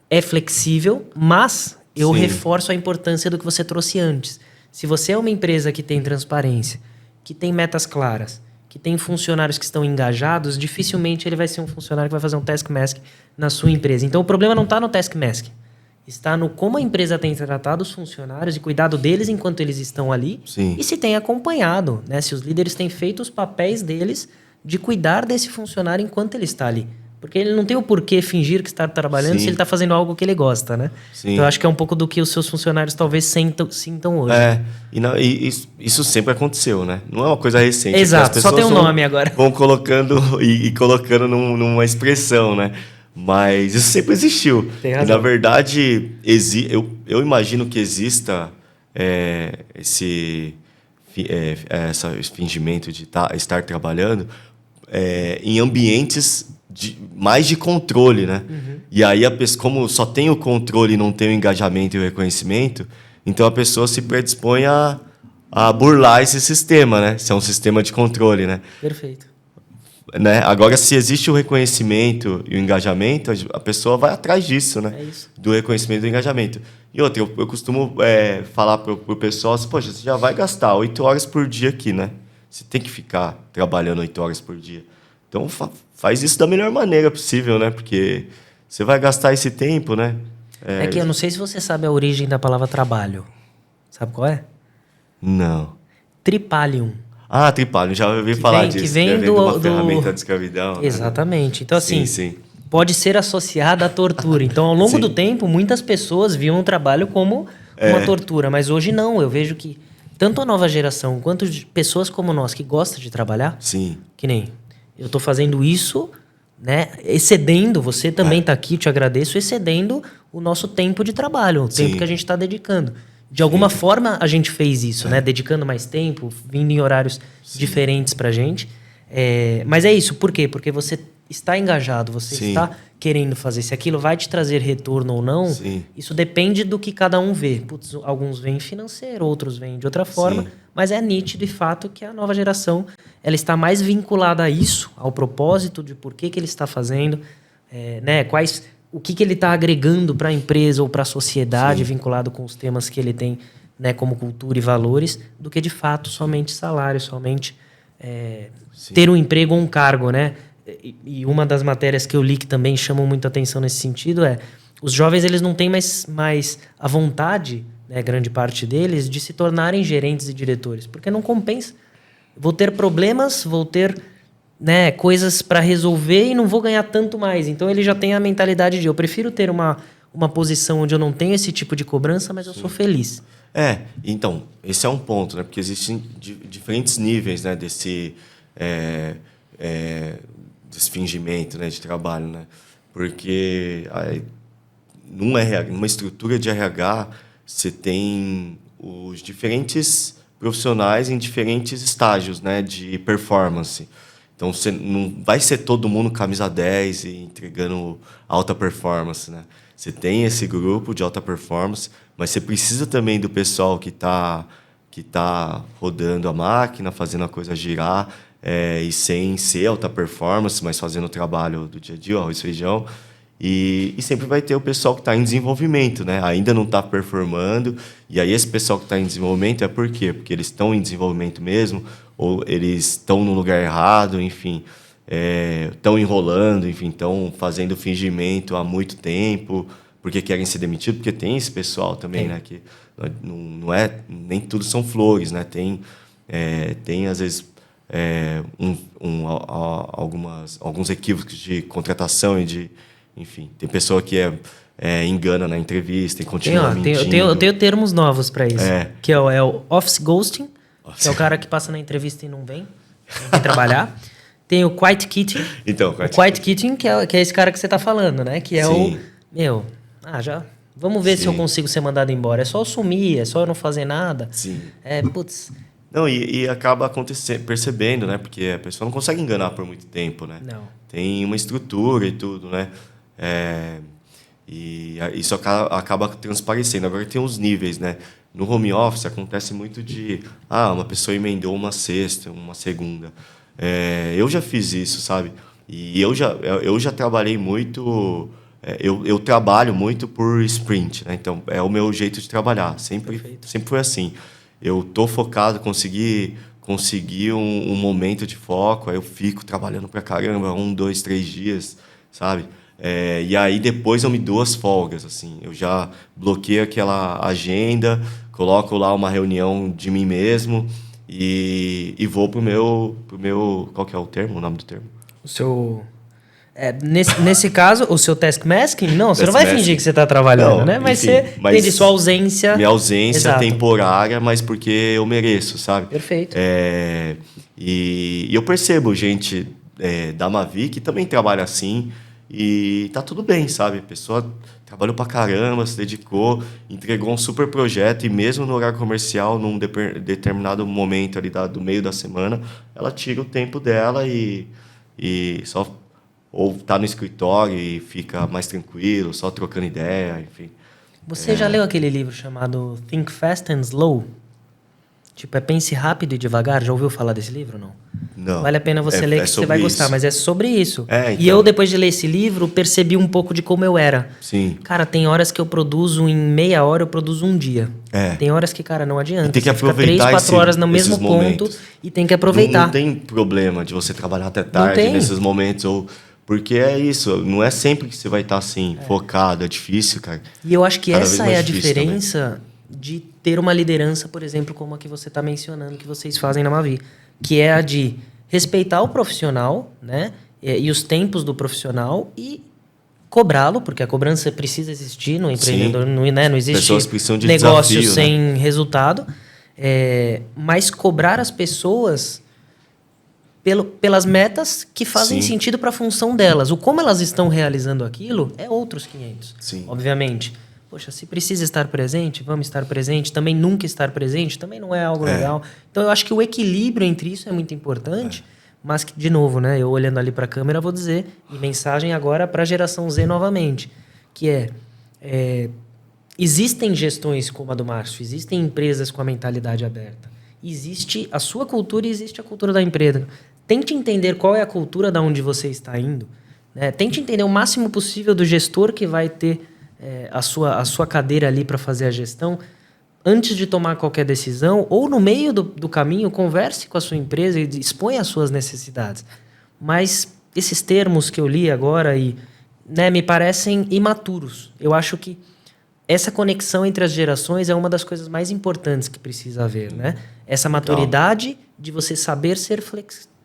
é flexível, mas eu reforço a importância do que você trouxe antes. Se você é uma empresa que tem transparência, que tem metas claras, que tem funcionários que estão engajados, dificilmente ele vai ser um funcionário que vai fazer um task mask na sua empresa. Então, o problema não está no task mask. Está no como a empresa tem tratado os funcionários e cuidado deles enquanto eles estão ali. Sim. E se tem acompanhado, né? Se os líderes têm feito os papéis deles de cuidar desse funcionário enquanto ele está ali. Porque ele não tem o porquê fingir que está trabalhando se ele está fazendo algo que ele gosta, né? Sim. Então, eu acho que é um pouco do que os seus funcionários talvez sintam hoje. Isso sempre aconteceu, né? Não é uma coisa recente. Exato, as só tem um pessoas nome agora. Vão colocando e colocando numa expressão, né? Mas isso sempre existiu. Tem razão. E, na verdade, eu imagino que exista esse fingimento de estar trabalhando em ambientes mais de controle, né? Uhum. E aí, como só tem o controle e não tem o engajamento e o reconhecimento, então a pessoa se predispõe a burlar esse sistema, né? Se é um sistema de controle, né? Perfeito. Né? Agora, se existe o reconhecimento e o engajamento, a pessoa vai atrás disso, né? É isso. Do reconhecimento e do engajamento. E outra, eu costumo falar pro pessoal assim, poxa, você já vai gastar 8 horas por dia aqui, né? Você tem que ficar trabalhando 8 horas por dia. Então, faz isso da melhor maneira possível, né? Porque você vai gastar esse tempo, né? É que eu não sei se você sabe a origem da palavra trabalho. Sabe qual é? Não. Tripalium. Ah, tripalium, já ouvi falar disso. Que vem né? Vem de uma ferramenta de escravidão. Exatamente. Então, assim, sim. pode ser associada à tortura. Então, ao longo do tempo, muitas pessoas viam o trabalho como uma tortura. Mas hoje não. Eu vejo que tanto a nova geração quanto pessoas como nós que gostam de trabalhar, Sim. que nem eu estou fazendo isso, né, excedendo, você também está aqui, eu te agradeço, excedendo o nosso tempo de trabalho, o tempo que a gente está dedicando. De alguma forma, a gente fez isso, né? Dedicando mais tempo, vindo em horários diferentes pra gente. Mas é isso, por quê? Porque você está engajado, você está querendo fazer. Se aquilo vai te trazer retorno ou não, isso depende do que cada um vê. Putz, alguns veem financeiro, outros veem de outra forma, mas é nítido e fato que a nova geração ela está mais vinculada a isso, ao propósito de por que ele está fazendo, né? O que ele está agregando para a empresa ou para a sociedade, vinculado com os temas que ele tem, né, como cultura e valores, do que de fato somente salário, somente ter um emprego ou um cargo, né? E uma das matérias que eu li que também chamam muita atenção nesse sentido os jovens eles não têm mais a vontade, né, grande parte deles, de se tornarem gerentes e diretores, porque não compensa. Vou ter problemas, vou ter, né, coisas para resolver e não vou ganhar tanto mais. Então ele já tem a mentalidade de eu prefiro ter uma posição onde eu não tenho esse tipo de cobrança, mas eu sou feliz. Então, esse é um ponto, né? Porque existem diferentes níveis, né, desse fingimento, né, de trabalho, né? Porque numa estrutura de RH, você tem os diferentes profissionais em diferentes estágios, né, de performance. Então, você não vai ser todo mundo camisa 10 e entregando alta performance, né? Você tem esse grupo de alta performance, mas você precisa também do pessoal que tá rodando a máquina, fazendo a coisa girar, e sem ser alta performance, mas fazendo o trabalho do dia a dia, arroz e feijão. E sempre vai ter o pessoal que está em desenvolvimento, né? Ainda não está performando. E aí esse pessoal que está em desenvolvimento por quê? Porque eles estão em desenvolvimento mesmo, ou eles estão no lugar errado, enfim, estão enrolando, enfim, estão fazendo fingimento há muito tempo, porque querem ser demitidos, porque tem esse pessoal também, né? Que não nem tudo são flores, né? Tem às vezes alguns equívocos de contratação e de, enfim, tem pessoa que engana na entrevista e continua mentindo. Eu tenho termos novos para isso, que é o office ghosting, que é o cara que passa na entrevista e não vem trabalhar. Tem o quiet quitting. Então, o quiet quitting, que é esse cara que você tá falando, né? Que é vamos ver se eu consigo ser mandado embora. É só eu sumir, é só eu não fazer nada. Sim. Não, e acaba acontecendo, percebendo, né? Porque a pessoa não consegue enganar por muito tempo, né? Não. Tem uma estrutura e tudo, né? E isso acaba transparecendo. Agora tem os níveis, né? No home office acontece muito de... uma pessoa emendou uma sexta, uma segunda. Eu já fiz isso, sabe? E eu já trabalhei muito... Eu trabalho muito por sprint, né? Então, é o meu jeito de trabalhar. Sempre foi assim. Eu tô focado, consegui um momento de foco, aí eu fico trabalhando pra caramba, 1, 2, 3 dias, sabe? E aí depois eu me dou as folgas, assim. Eu já bloqueio aquela agenda, coloco lá uma reunião de mim mesmo e vou pro meu... Qual que é o termo, o nome do termo? O seu... nesse caso, o seu task masking, não, você não vai fingir que você está trabalhando, não, né? Mas enfim, você entende sua ausência. Minha ausência Exato. temporária, mas porque eu mereço, sabe? Perfeito. E eu percebo gente da Mavi que também trabalha assim e tá tudo bem, sabe? A pessoa trabalhou pra caramba, se dedicou, entregou um super projeto e mesmo no horário comercial, num determinado momento ali do meio da semana, ela tira o tempo dela e só... Ou tá no escritório e fica mais tranquilo, só trocando ideia, enfim. Você já leu aquele livro chamado Think Fast and Slow? Tipo, pense rápido e devagar. Já ouviu falar desse livro, não? Não. Vale a pena você ler, que você vai gostar. Mas é sobre isso. Então. E eu, depois de ler esse livro, percebi um pouco de como eu era. Sim. Cara, tem horas que eu produzo em meia hora, eu produzo um dia. Tem horas que, cara, não adianta. E tem que aproveitar 3, 4 horas no mesmo ponto momentos. E tem que aproveitar. Não tem problema de você trabalhar até tarde nesses momentos ou... Porque é isso, não é sempre que você vai estar assim, focado, é difícil, cara. E eu acho que Cada essa vez é a mais difícil diferença de ter uma liderança, por exemplo, como a que você está mencionando, que vocês fazem na Mavi. Que é a de respeitar o profissional, né? E os tempos do profissional e cobrá-lo, porque a cobrança precisa existir no empreendedor, não existe de negócio desafio, sem resultado. Mas cobrar as pessoas... pelas metas que fazem sentido para a função delas. O como elas estão realizando aquilo é outros 500. Sim. Obviamente. Poxa, se precisa estar presente, vamos estar presente. Também nunca estar presente também não é algo legal. Então, eu acho que o equilíbrio entre isso é muito importante. Mas, que, de novo, né, eu olhando ali para a câmera, vou dizer, e mensagem agora para a geração Z novamente, que existem gestões como a do Márcio, existem empresas com a mentalidade aberta. Existe a sua cultura e existe a cultura da empresa. Tente entender qual é a cultura da onde você está indo. Né? Tente entender o máximo possível do gestor que vai ter a sua cadeira ali para fazer a gestão. Antes de tomar qualquer decisão, ou no meio do caminho, converse com a sua empresa e exponha as suas necessidades. Mas esses termos que eu li agora me parecem imaturos. Eu acho que essa conexão entre as gerações é uma das coisas mais importantes que precisa haver, né? Essa maturidade de você saber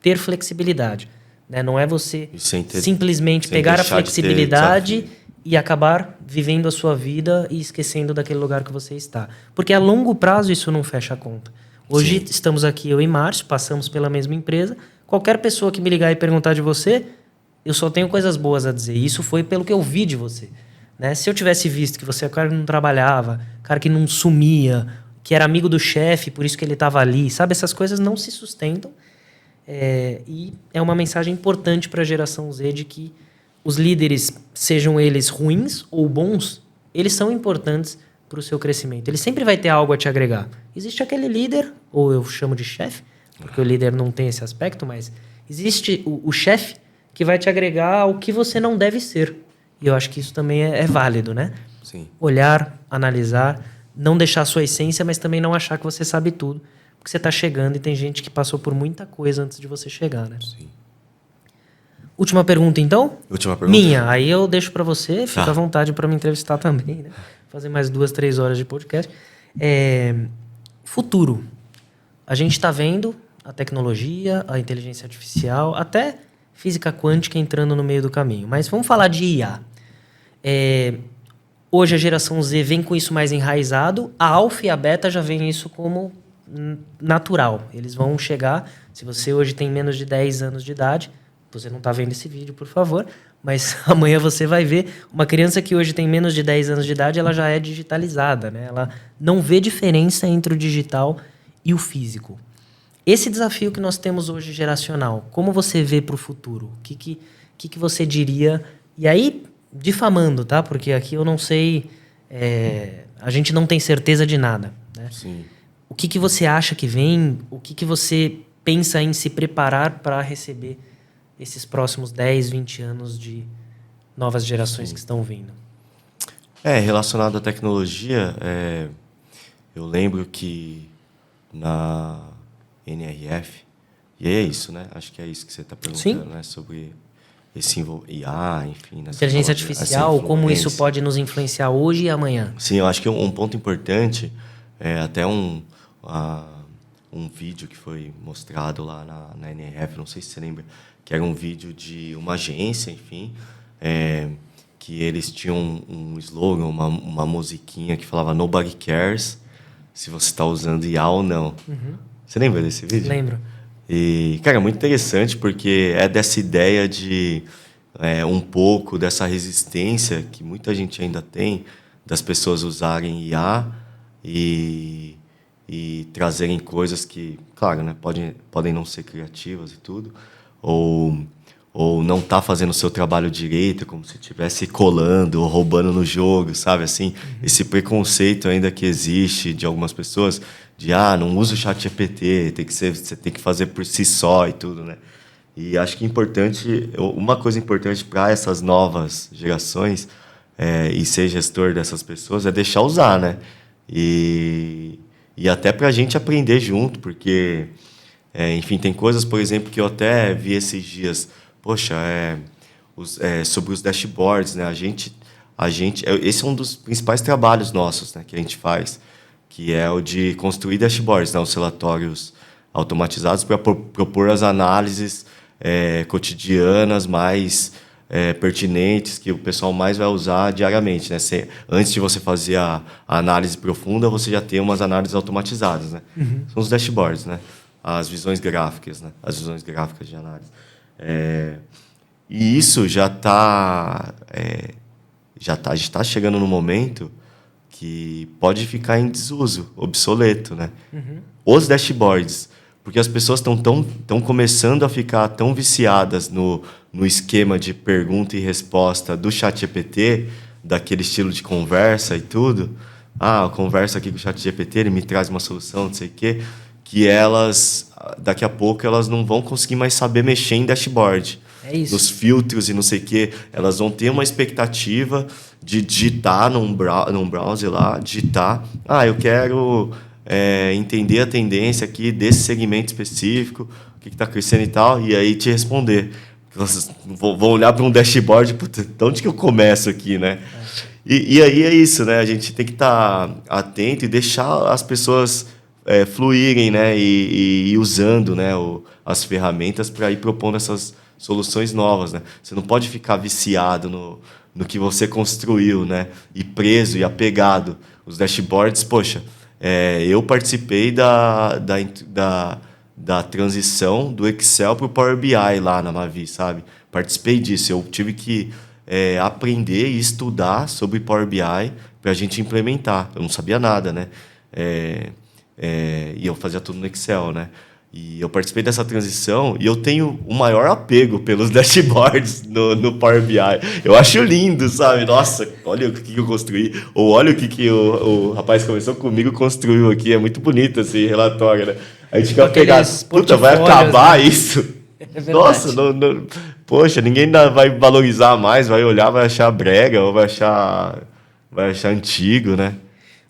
ter flexibilidade. Né? Não é você simplesmente pegar a flexibilidade e acabar vivendo a sua vida e esquecendo daquele lugar que você está. Porque a longo prazo isso não fecha a conta. Hoje estamos aqui, eu e Márcio, passamos pela mesma empresa. Qualquer pessoa que me ligar e perguntar de você, eu só tenho coisas boas a dizer. E isso foi pelo que eu vi de você. Né? Se eu tivesse visto que você é o cara que não trabalhava, cara que não sumia, que era amigo do chefe, por isso que ele estava ali, sabe? Essas coisas não se sustentam. E é uma mensagem importante para a geração Z de que os líderes, sejam eles ruins ou bons, eles são importantes para o seu crescimento. Ele sempre vai ter algo a te agregar. Existe aquele líder, ou eu chamo de chefe, porque o líder não tem esse aspecto, mas existe o chefe que vai te agregar ao que você não deve ser. E eu acho que isso também é válido, né? Sim. Olhar, analisar, não deixar a sua essência, mas também não achar que você sabe tudo. Porque você está chegando e tem gente que passou por muita coisa antes de você chegar, né? Sim. Última pergunta, então? Última pergunta. Minha. Aí eu deixo para você, fica à vontade para me entrevistar também, né? Fazer mais 2, 3 horas de podcast. Futuro. A gente está vendo a tecnologia, a inteligência artificial, até física quântica entrando no meio do caminho. Mas vamos falar de IA. Hoje a geração Z vem com isso mais enraizado. A alfa e a beta já vem isso como natural. Eles vão chegar... Se você hoje tem menos de 10 anos de idade... Você não está vendo esse vídeo, por favor, mas amanhã você vai ver. Uma criança que hoje tem menos de 10 anos de idade, ela já é digitalizada, né? Ela não vê diferença entre o digital e o físico. Esse desafio que nós temos hoje geracional, como você vê para o futuro? O que você diria? E aí, difamando, tá? Porque aqui eu não sei... a gente não tem certeza de nada, né? Sim. O que você acha que vem? O que você pensa em se preparar para receber esses próximos 10, 20 anos de novas gerações que estão vindo? Relacionado à tecnologia, eu lembro que na NRF, e é isso, né? Acho que é isso que você está perguntando, Sim. né? Sobre esse IA, enfim... Inteligência artificial, como isso pode nos influenciar hoje e amanhã? Sim, eu acho que um ponto importante, até um vídeo que foi mostrado lá na NRF, não sei se você lembra, que era um vídeo de uma agência, enfim, que eles tinham um slogan, uma musiquinha que falava "Nobody cares se você está usando IA ou não". Uhum. Você lembra desse vídeo? Lembro. E, cara, é muito interessante porque é dessa ideia de um pouco dessa resistência que muita gente ainda tem das pessoas usarem IA e trazerem coisas que, claro, né, podem não ser criativas e tudo, ou não tá fazendo o seu trabalho direito, como se estivesse colando ou roubando no jogo, sabe? Assim, esse preconceito ainda que existe de algumas pessoas de, não usa o ChatGPT, você tem que fazer por si só e tudo, né? E acho que uma coisa importante para essas novas gerações e ser gestor dessas pessoas é deixar usar, né? E até para a gente aprender junto, porque, enfim, tem coisas, por exemplo, que eu até vi esses dias, poxa, sobre os dashboards, né? Esse é um dos principais trabalhos nossos, né, que a gente faz, que é o de construir dashboards, né, os relatórios automatizados para propor as análises cotidianas mais pertinentes que o pessoal mais vai usar diariamente, né? Antes de você fazer a análise profunda, você já tem umas análises automatizadas, né? Uhum. São os dashboards, né? As visões gráficas, né? As visões gráficas de análise. E isso já está a gente está chegando no momento que pode ficar em desuso, obsoleto, né? Uhum. Os dashboards, porque as pessoas estão começando a ficar tão viciadas no esquema de pergunta e resposta do ChatGPT, daquele estilo de conversa e tudo. Eu converso aqui com o ChatGPT, ele me traz uma solução, não sei o quê, que elas, daqui a pouco, elas não vão conseguir mais saber mexer em dashboard. É isso. Nos filtros e não sei o quê. Elas vão ter uma expectativa de digitar num browser lá, eu quero entender a tendência aqui desse segmento específico, o que está crescendo e tal, e aí te responder. Elas vão olhar para um dashboard, puta, de onde que eu começo aqui, né? E aí é isso, né? A gente tem que estar atento e deixar as pessoas fluírem, né? E usando, né? As ferramentas para ir propondo essas soluções novas, né? Você não pode ficar viciado no que você construiu, né? E preso e apegado. Os dashboards, poxa, eu participei da transição do Excel para o Power BI lá na Mavi, sabe? Participei disso. Eu tive que aprender e estudar sobre Power BI para a gente implementar. Eu não sabia nada, né? E eu fazia tudo no Excel, né? E eu participei dessa transição e eu tenho o maior apego pelos dashboards no Power BI. Eu acho lindo, sabe? Nossa, olha o que eu construí. Ou olha o que o rapaz que começou comigo construiu aqui. É muito bonito esse relatório, né? A gente fica pegado. Puta, vai acabar, né? Isso? É verdade. Nossa, poxa, ninguém vai valorizar mais, vai olhar, vai achar brega ou vai achar antigo, né?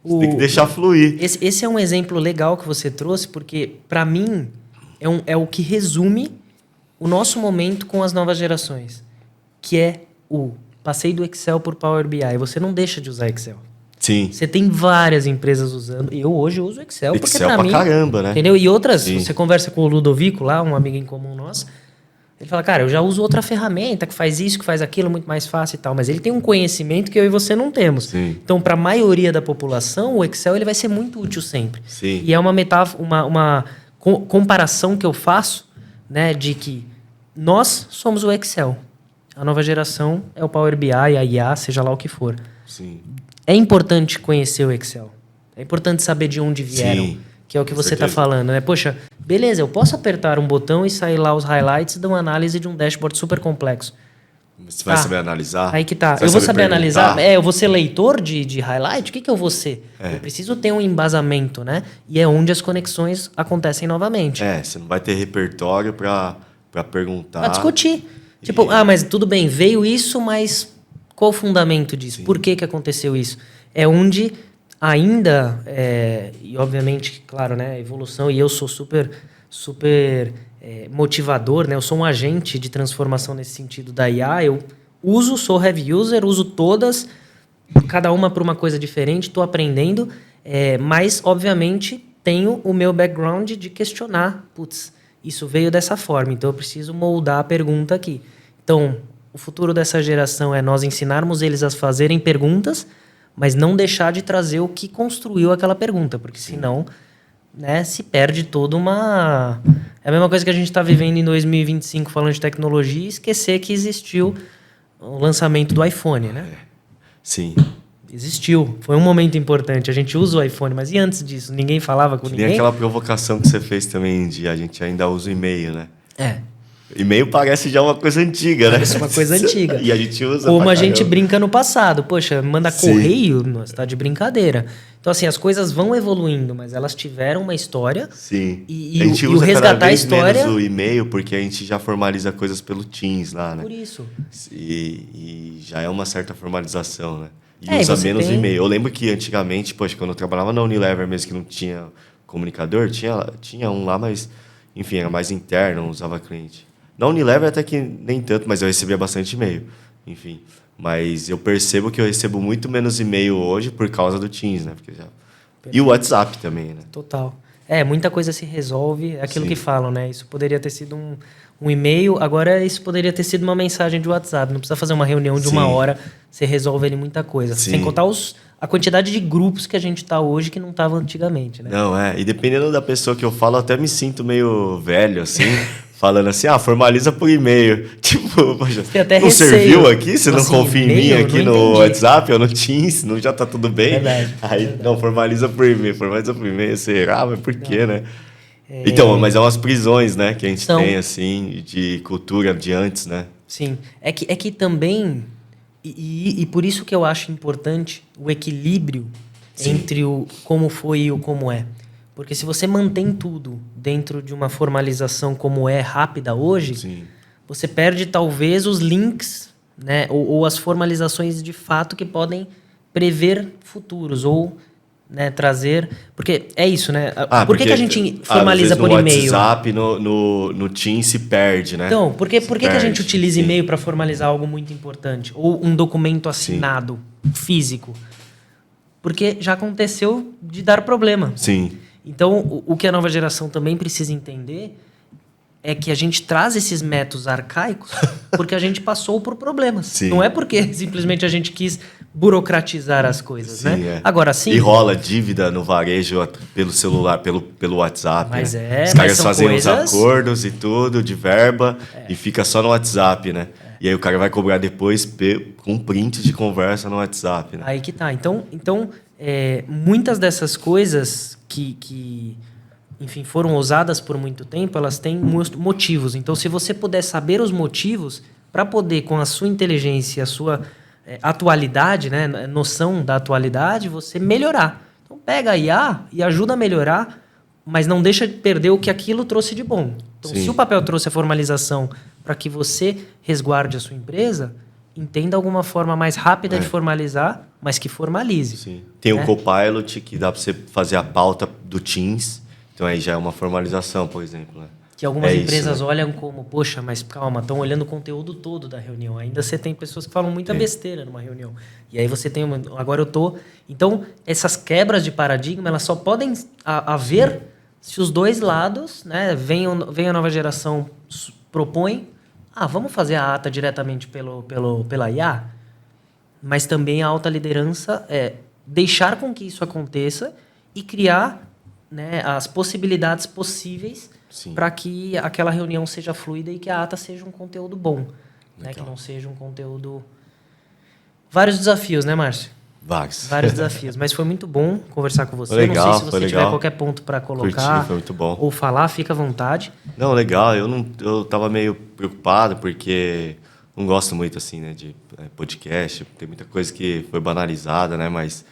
Você tem que deixar fluir. Esse é um exemplo legal que você trouxe, porque, para mim, é o que resume o nosso momento com as novas gerações, que é passei do Excel por Power BI. Você não deixa de usar Excel. Sim. Você tem várias empresas usando. Eu hoje uso Excel porque, pra mim... caramba, né? Entendeu? E outras, Sim. Você conversa com o Ludovico lá, um amigo em comum nosso, ele fala, cara, eu já uso outra ferramenta que faz isso, que faz aquilo, muito mais fácil e tal. Mas ele tem um conhecimento que eu e você não temos. Sim. Então, para a maioria da população, o Excel ele vai ser muito útil sempre. Sim. E é uma metáfora, uma comparação que eu faço, né, de que nós somos o Excel. A nova geração é o Power BI, a IA, seja lá o que for. Sim. É importante conhecer o Excel. É importante saber de onde vieram. Sim. Que é o que Com você está certeza. falando, né? Poxa, beleza, eu posso apertar um botão e sair lá os highlights de uma análise de um dashboard super complexo. Você vai Tá. saber analisar? Aí que tá. Você vai Eu vou saber perguntar? analisar. Eu vou ser leitor de highlight? O que eu vou ser? Eu preciso ter um embasamento, né? E é onde as conexões acontecem novamente. Você não vai ter repertório para perguntar. Pra discutir. Tipo, mas tudo bem, veio isso, mas qual o fundamento disso? Por que aconteceu isso? É onde ainda, e obviamente, claro, né, a evolução, e eu sou super motivador, né? Eu sou um agente de transformação nesse sentido da IA. Eu sou heavy user, uso todas, cada uma para uma coisa diferente, estou aprendendo, mas, obviamente, tenho o meu background de questionar. Putz, isso veio dessa forma, então eu preciso moldar a pergunta aqui. Então, o futuro dessa geração é nós ensinarmos eles a fazerem perguntas, mas não deixar de trazer o que construiu aquela pergunta, porque senão, né, se perde toda uma... É a mesma coisa que a gente está vivendo em 2025 falando de tecnologia e esquecer que existiu o lançamento do iPhone, né? Sim. Existiu. Foi um momento importante. A gente usa o iPhone, mas e antes disso? Ninguém falava com Nem ninguém? aquela provocação que você fez também de a gente ainda usa o e-mail, né? É. E-mail parece já uma coisa antiga, né? Parece uma coisa antiga. E a gente usa Como pra a gente caramba. brinca no passado. Poxa, manda Sim. correio, nossa, tá de brincadeira. Então, assim, as coisas vão evoluindo, mas elas tiveram uma história. Sim. E a gente o usa resgatar cada vez a história... menos o e-mail porque a gente já formaliza coisas pelo Teams lá, né? Por isso. E já é uma certa formalização, né? E E usa você menos tem... e-mail. Eu lembro que antigamente, poxa, quando eu trabalhava na Unilever mesmo, que não tinha comunicador, tinha um lá, mas, enfim, era mais interno, não usava cliente. Na Unilever até que nem tanto, mas eu recebia bastante e-mail, enfim. Mas eu percebo que eu recebo muito menos e-mail hoje por causa do Teams, né? Porque já... E o WhatsApp também, né? Total. Muita coisa se resolve. É aquilo Sim. que falam, né? Isso poderia ter sido um e-mail, agora isso poderia ter sido uma mensagem de WhatsApp. Não precisa fazer uma reunião de Sim. 1 hora, você resolve ali muita coisa. Sim. Sem contar a quantidade de grupos que a gente tá hoje que não tava antigamente, né? Não, E dependendo da pessoa que eu falo, eu até me sinto meio velho, assim, falando assim, formaliza por e-mail. Tipo, poxa, Tem até não receio. serviu aqui? Você não Assim, confia em mim e-mail? aqui Não no entendi. WhatsApp ou no Teams? Não já tá tudo bem? Verdade, Aí, verdade. não, formaliza por e-mail. Formaliza por e-mail, será? Mas por quê, né? Então, mas é umas prisões, né, que a gente São. tem, assim, de cultura de antes, né? Sim. É que também... E por isso que eu acho importante o equilíbrio Sim. entre o como foi e o como é. Porque se você mantém tudo dentro de uma formalização como é rápida hoje, Sim. você perde talvez os links, né, ou as formalizações de fato que podem prever futuros ou, né, trazer... Porque é isso, né? Por que a gente formaliza às vezes por no e-mail? WhatsApp, no Teams se perde, né? Então, por que a gente utiliza sim. e-mail para formalizar algo muito importante? Ou um documento assinado, físico? Porque já aconteceu de dar problema. Sim. Então, o que a nova geração também precisa entender é que a gente traz esses métodos arcaicos porque a gente passou por problemas. Sim. Não é porque simplesmente a gente quis burocratizar as coisas, Sim, né? Agora sim. E rola dívida no varejo pelo celular, pelo WhatsApp. Mas né? Os mas caras são fazem coisas... os acordos e tudo, de verba, e fica só no WhatsApp, né? E aí o cara vai cobrar depois com um print de conversa no WhatsApp, né? Aí que tá. Então muitas dessas coisas que, enfim, foram usadas por muito tempo, elas têm motivos. Então, se você puder saber os motivos, para poder, com a sua inteligência, a sua atualidade, né, noção da atualidade, você melhorar. Então, pega a IA e ajuda a melhorar, mas não deixa de perder o que aquilo trouxe de bom. Então, Sim. se o papel trouxe a formalização para que você resguarde a sua empresa, entenda alguma forma mais rápida de formalizar, mas que formalize. Sim. Tem o Copilot, que dá para você fazer a pauta do Teams. Então aí já é uma formalização, por exemplo. Né? Que algumas isso, empresas né? olham como, poxa, mas calma, estão olhando o conteúdo todo da reunião. Ainda você tem pessoas que falam muita besteira numa reunião. E aí você tem agora eu tô... Então, essas quebras de paradigma, elas só podem haver se os dois lados, né, vem a nova geração, propõe, vamos fazer a ata diretamente pela IA, mas também a alta liderança deixar com que isso aconteça e criar, né, as possibilidades possíveis para que aquela reunião seja fluida e que a ata seja um conteúdo bom, né, que não seja um conteúdo... Vários desafios, né, Márcio? Vários desafios. Mas foi muito bom conversar com você. Foi legal, não sei se você legal. tiver qualquer ponto para colocar. Curti, foi muito bom. Ou falar, fica à vontade. Não, legal. Eu tava meio preocupado porque não gosto muito assim, né, de podcast. Tem muita coisa que foi banalizada, né? Mas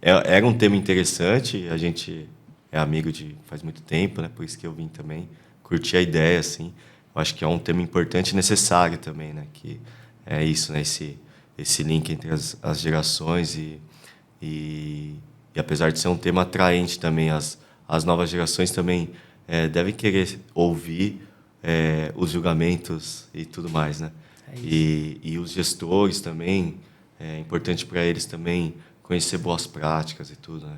era um tema interessante. A gente é amigo de faz muito tempo, né? Por isso que eu vim também. Curti a ideia, assim. Eu acho que é um tema importante e necessário também, né? Que é isso, né? Esse link entre as gerações e apesar de ser um tema atraente também, as novas gerações também devem querer ouvir os julgamentos e tudo mais, né? E os gestores também, é importante para eles também conhecer boas práticas e tudo, né?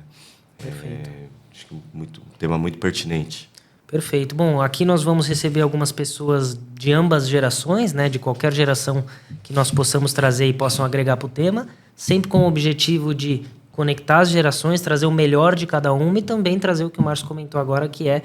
Perfeito. Acho que um tema muito pertinente. Perfeito. Bom, aqui nós vamos receber algumas pessoas de ambas gerações, né, de qualquer geração que nós possamos trazer e possam agregar para o tema, sempre com o objetivo de conectar as gerações, trazer o melhor de cada uma e também trazer o que o Márcio comentou agora, que é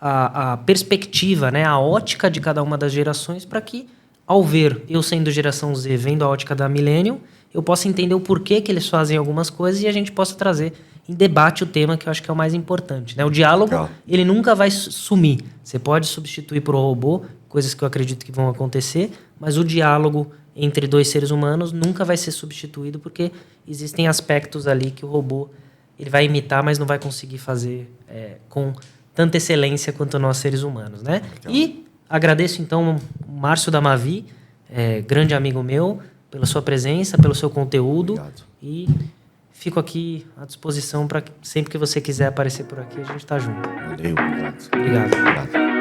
a perspectiva, né, a ótica de cada uma das gerações, para que, ao ver, eu sendo geração Z, vendo a ótica da Millennium, eu possa entender o porquê que eles fazem algumas coisas e a gente possa trazer em debate o tema, que eu acho que é o mais importante, né? O diálogo, Legal. ele nunca vai sumir. Você pode substituir por um robô, coisas que eu acredito que vão acontecer, mas o diálogo entre dois seres humanos nunca vai ser substituído, porque existem aspectos ali que o robô ele vai imitar, mas não vai conseguir fazer com tanta excelência quanto nós seres humanos, né? Legal. E agradeço, então, o Márcio da Mavi, grande amigo meu, pela sua presença, pelo seu conteúdo. Obrigado. E fico aqui à disposição para sempre que você quiser aparecer por aqui, a gente está junto. Valeu, obrigado. Obrigado. Obrigado.